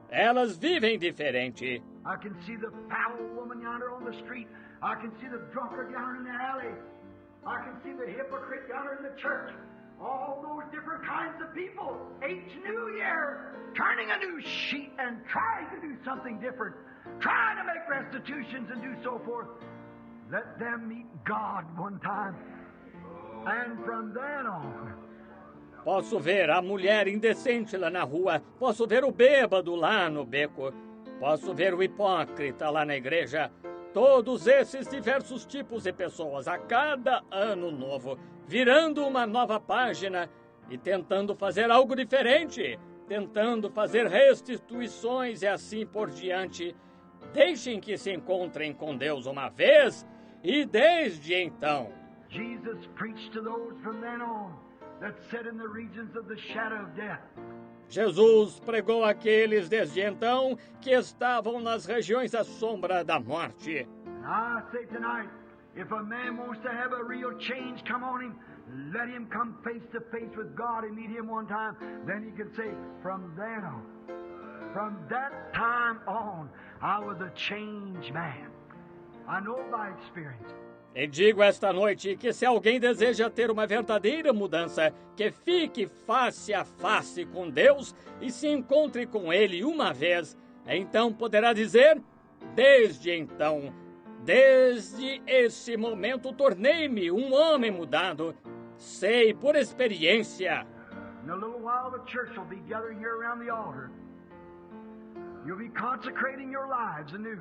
Elas vivem diferente. I can see the foul woman yonder on the street. I can see the drunkard yonder in the alley. I can see the hypocrite yonder in the church. All those different kinds of people, each new year, turning a new sheet and trying to do something different. Trying to make restitutions and do so forth. Let them meet God one time. And from then on. Posso ver a mulher indecente lá na rua. Posso ver o bêbado lá no beco. Posso ver o hipócrita lá na igreja. Todos esses diversos tipos de pessoas a cada ano novo, virando uma nova página e tentando fazer algo diferente, tentando fazer restituições e assim por diante. Deixem que se encontrem com Deus uma vez e desde então. Jesus preached to those from then on that sat in the regions of the shadow of death. Jesus pregou àqueles desde então que estavam nas regiões da sombra da morte. And I say tonight, if a man wants to have a real change come on him, let him come face to face with God and meet him one time. Then he can say, from then on, from that time on, I was a changed man. I know by experience. E digo esta noite que se alguém deseja ter uma verdadeira mudança, que fique face a face com Deus e se encontre com Ele uma vez, então poderá dizer, desde então, desde esse momento tornei-me um homem mudado, sei por experiência. In a little while the church will be gathering here around the altar. You'll be consecrating your lives anew.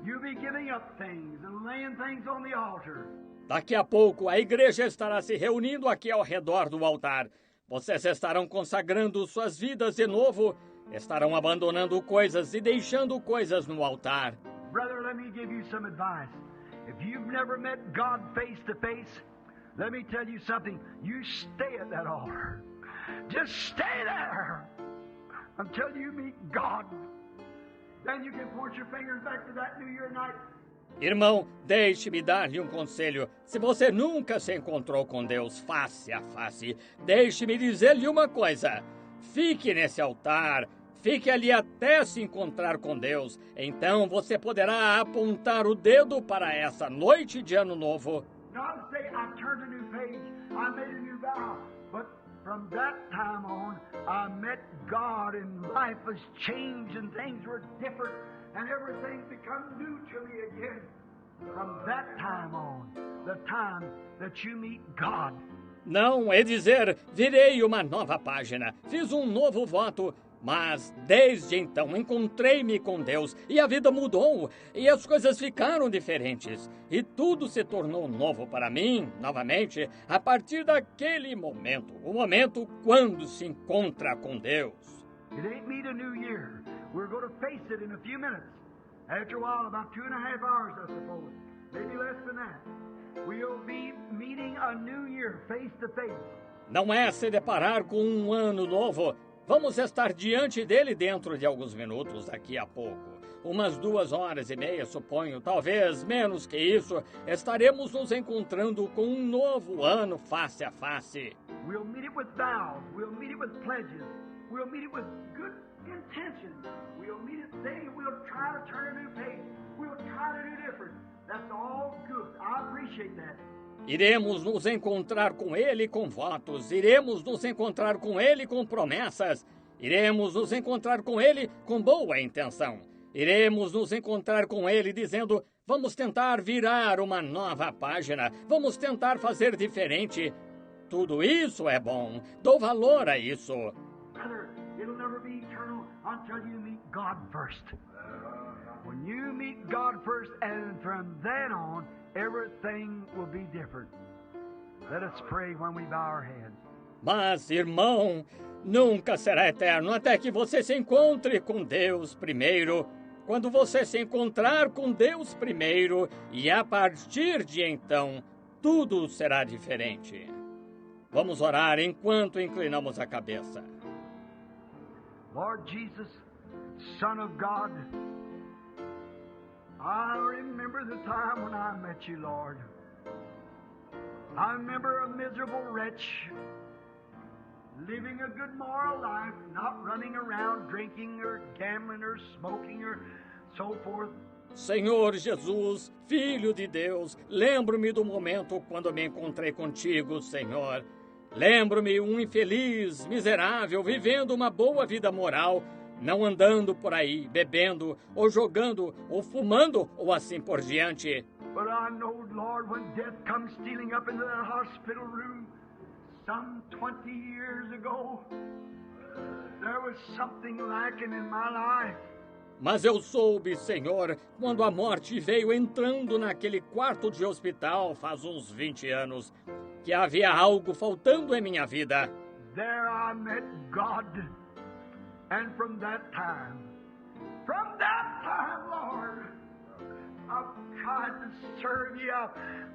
You'll be giving up things and laying things on the altar. Daqui a pouco a igreja estará se reunindo aqui ao redor do altar. Vocês estarão consagrando suas vidas de novo, estarão abandonando coisas e deixando coisas no altar. Brother, let me give you some advice. If you've never met God face to face, let me tell you something. You stay at that altar. Just stay there until you meet God. Then you can point your fingers back to that New Year night. Irmão, deixe-me dar-lhe um conselho. Se você nunca se encontrou com Deus face a face, deixe-me dizer-lhe uma coisa. Fique nesse altar, fique ali até se encontrar com Deus. Então você poderá apontar o dedo para essa noite de Ano Novo. God say, I turned a new page, I made a new vow. But from that time on, I met God and life has changed and things were different and everything's become new to me again. From that time on, the time that you meet God. Não é dizer, virei uma nova página, fiz um novo voto, mas desde então encontrei-me com Deus e a vida mudou e as coisas ficaram diferentes e tudo se tornou novo para mim, novamente, a partir daquele momento, o momento quando se encontra com Deus. It ain't meet a new year. We're going to face it in a few minutes. After a while, about 2.5 hours, I suppose. Maybe less than that. We'll be meeting a new year face to face. Não é se deparar com um ano novo. Vamos estar diante dele dentro de alguns minutos, daqui a pouco. Umas 2h30, suponho, talvez menos que isso, estaremos nos encontrando com um novo ano face a face. We'll meet it with vows. We'll meet it with pledges. We'll meet it with good intentions. We'll meet it saying we'll try to turn a new page. We'll try to do different. That's all good. I appreciate that. Iremos nos encontrar com ele com votos, iremos nos encontrar com ele com promessas, iremos nos encontrar com ele com boa intenção, iremos nos encontrar com ele dizendo, vamos tentar virar uma nova página, vamos tentar fazer diferente. Tudo isso é bom, dou valor a isso. Brother, it'll never be eternal until you meet God first. When you meet God first, and from then on, everything will be different. Let us pray when we bow our heads. Mas, irmão, nunca será eterno até que você se encontre com Deus primeiro. Quando você se encontrar com Deus primeiro, e a partir de então, tudo será diferente. Vamos orar enquanto inclinamos a cabeça. Lord Jesus, Son of God, I remember the time when I met you, Lord. I remember a miserable wretch, living a good moral life, not running around drinking or gambling or smoking or so forth. Senhor Jesus, Filho de Deus, lembro-me do momento quando me encontrei contigo, Senhor. Lembro-me um infeliz, miserável, vivendo uma boa vida moral, não andando por aí, bebendo, ou jogando, ou fumando, ou assim por diante. But I know, Lord, when death comes stealing up into that hospital room, some 20 years ago, there was something lacking in my life. Mas eu soube, Senhor, quando a morte veio entrando naquele quarto de hospital faz uns 20 anos, que havia algo faltando em minha vida. There I met God. And from that time, Lord, I've tried to serve you.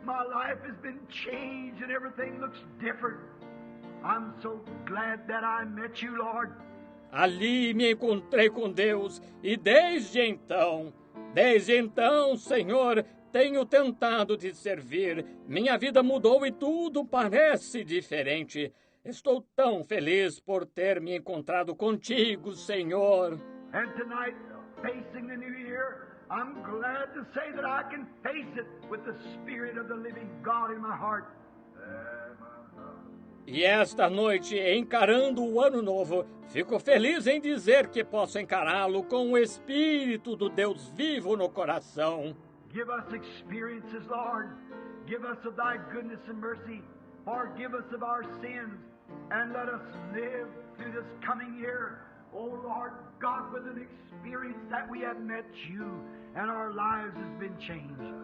My life has been changed and everything looks different. I'm so glad that I met you, Lord. Ali me encontrei com Deus e desde então, Senhor, tenho tentado te servir. Minha vida mudou e tudo parece diferente. Estou tão feliz por ter me encontrado contigo, Senhor. And tonight, facing the new year, I'm glad to say that I can face it with the Spirit of the living God in my heart. E esta noite, encarando o ano novo, fico feliz em dizer que posso encará-lo com o Espírito do Deus vivo no coração. Give us experiences, Lord. Give us of thy goodness and mercy. Forgive us of our sins. And let us live through this coming year, oh Lord God, with an experience that we have met you and our lives has been changed.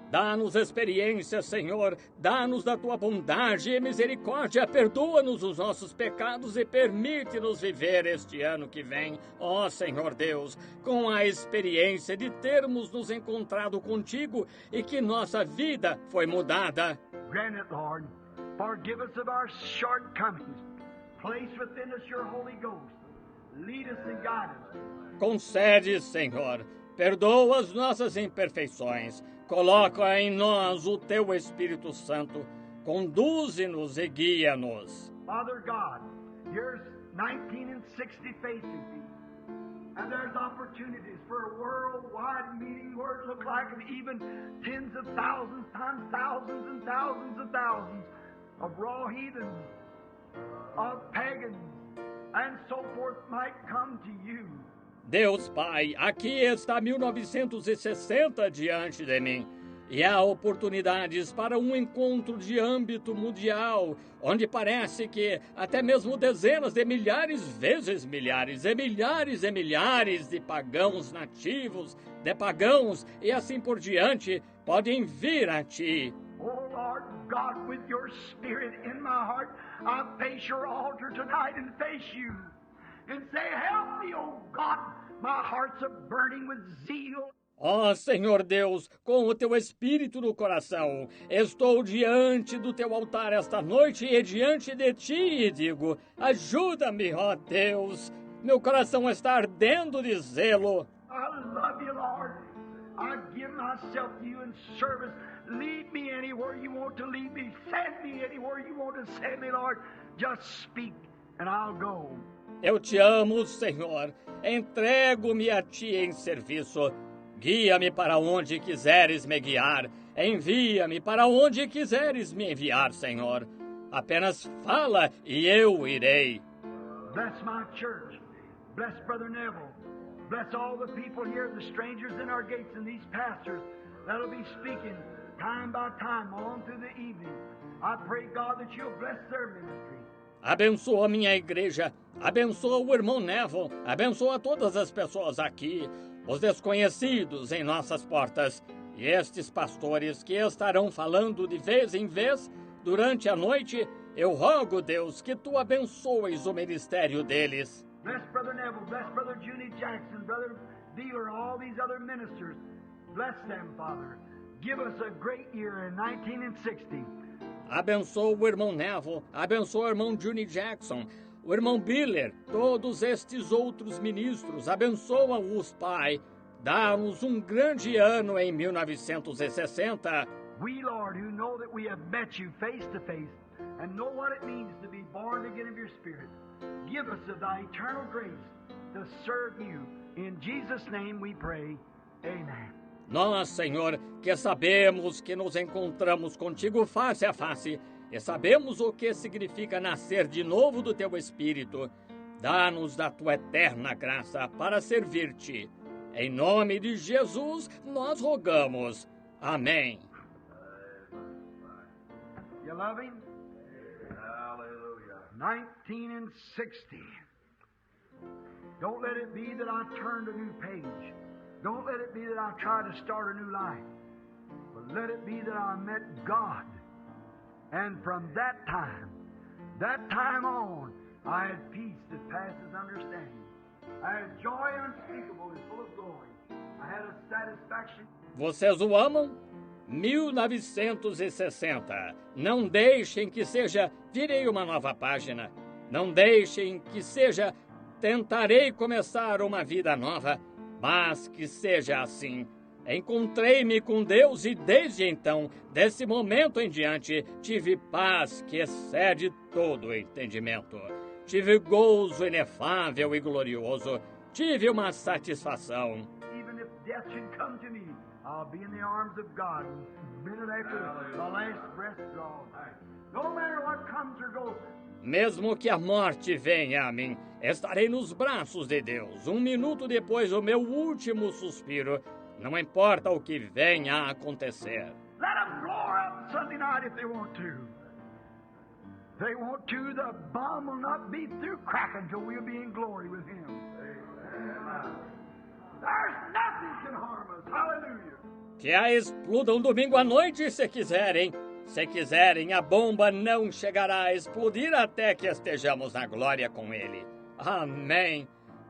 Dá-nos experiências, Senhor, dá-nos da Tua bondade e misericórdia, perdoa-nos os nossos pecados e permite-nos viver este ano que vem, ó Senhor Deus, com a experiência de termos nos encontrado contigo e que nossa vida foi mudada. Grant it, Lord. Forgive us of our shortcomings. Place within us your Holy Ghost. Lead us and guide us. Concede, Senhor, perdoa as nossas imperfeições. Coloca em nós o Teu Espírito Santo. Conduze-nos e guia-nos. Father God, here's 1960 facing me. And there's opportunities for a worldwide meeting where it looks like even tens of thousands times thousands and thousands of thousands of raw heathens, of pagans, and so forth might come to you. Deus Pai, aqui está 1960 diante de mim. E há oportunidades para um encontro de âmbito mundial, onde parece que até mesmo dezenas de milhares vezes milhares e milhares e milhares de pagãos nativos, de pagãos e assim por diante, podem vir a Ti. Oh Lord God, with your Spirit in my heart, I face your altar tonight and face you. And say, help me, oh God, my heart's a burning with zeal. Ó Senhor Deus, com o Teu Espírito no coração, estou diante do Teu altar esta noite e diante de Ti e digo, ajuda-me, ó Deus, meu coração está ardendo de zelo. I love you, Lord. I give myself to you in service. Lead me anywhere you want to lead me. Send me anywhere you want to send me, Lord. Just speak and I'll go. Eu te amo, Senhor. Entrego-me a Ti em serviço. Guia-me para onde quiseres me guiar. Envia-me para onde quiseres me enviar, Senhor. Apenas fala e eu irei. Bless my church. Bless Brother Neville. Bless all the people here, the strangers in our gates, and these pastors that'll be speaking time by time on through the evening. I pray, God, that you'll bless their ministry. Abençoa minha igreja, abençoa o irmão Neville, abençoa todas as pessoas aqui, os desconhecidos em nossas portas e estes pastores que estarão falando de vez em vez durante a noite. Eu rogo, Deus, que Tu abençoes o ministério deles. Bless Brother Neville, bless Brother Junie Jackson, Brother Dealer, all these other ministers. Bless them, Father. Give us a great year in 1960. Abençoa o irmão Neville, abençoa o irmão Junie Jackson, o irmão Biller, todos estes outros ministros, abençoa-os, Pai. Dá-nos um grande ano em 1960. We, Lord, who know that we have met you face to face and know what it means to be born again of your Spirit, give us of thy eternal grace to serve you. In Jesus' name we pray. Amen. Nós, Senhor, que sabemos que nos encontramos contigo face a face e sabemos o que significa nascer de novo do Teu Espírito, dá-nos da Tua eterna graça para servir-te. Em nome de Jesus, nós rogamos. Amém. You love Him? Hallelujah. 1960. Don't let it be that I turned a new page. Don't let it be that I try to start a new life. But let it be that I met God. And from that time on, I had peace that passes understanding. I had joy unspeakable and full of glory. I had a satisfaction. Vocês o amam? 1960. Não deixem que seja virei uma nova página. Não deixem que seja tentarei começar uma vida nova. Mas que seja assim. Encontrei-me com Deus e desde então, desse momento em diante, tive paz que excede todo o entendimento. Tive gozo inefável e glorioso. Tive uma satisfação. Even if death should come to me, I'll be in the arms of God. Minute after the last breath draws. No matter what comes or goes. Mesmo que a morte venha a mim, estarei nos braços de Deus. 1 minuto depois do meu último suspiro, não importa o que venha a acontecer. Let them blow her up Sunday night if they want to. If they want to, the bomb will not be through cracking till we'll be in glory with Him. There's nothing can harm us. Hallelujah. Que a explodam domingo à noite se quiserem. Se quiserem, a bomba não chegará a explodir até que estejamos na glória com Ele. Amém.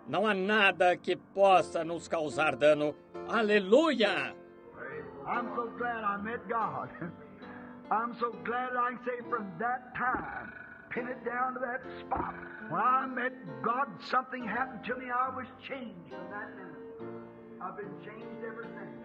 Não há nada que possa nos causar dano. Aleluia! I'm so glad I met God. I'm so glad I can say from that time, pin it down to that spot. When I met God, something happened to me. I was changed from that minute. I've been changed ever since.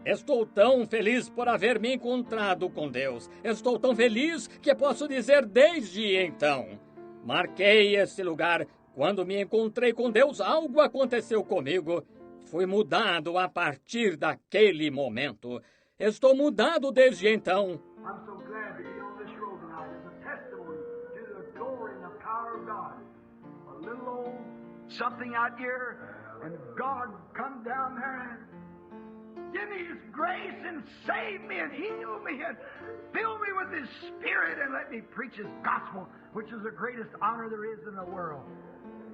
Estou tão feliz por haver me encontrado com Deus. Estou tão feliz que posso dizer desde então. Marquei esse lugar. Quando me encontrei com Deus, algo aconteceu comigo. Fui mudado a partir daquele momento. Estou mudado desde então. I'm so glad to be on this road tonight as a testimony to the glory and the power of God. A little old something out here, and God come down there and give me His grace and save me and heal me and fill me with His Spirit and let me preach His gospel, which is the greatest honor there is in the world.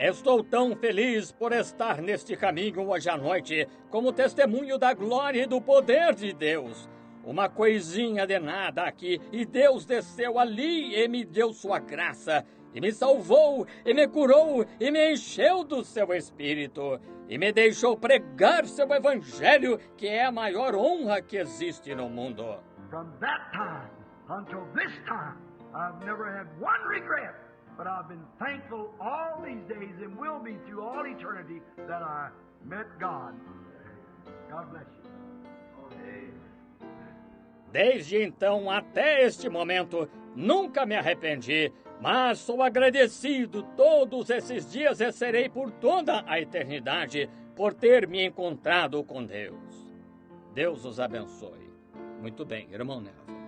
Estou tão feliz por estar neste caminho hoje à noite, como testemunho da glória e do poder de Deus. Uma coisinha de nada aqui, e Deus desceu ali e me deu sua graça, e me salvou, e me curou, e me encheu do seu Espírito, e me deixou pregar seu Evangelho, que é a maior honra que existe no mundo. From that time until this time, I've never had one regret, but I've been thankful all these days and will be through all eternity that I met God. God bless you. Desde então até este momento, nunca me arrependi, mas sou agradecido todos esses dias e serei por toda a eternidade por ter me encontrado com Deus. Deus os abençoe. Muito bem, irmão Neville.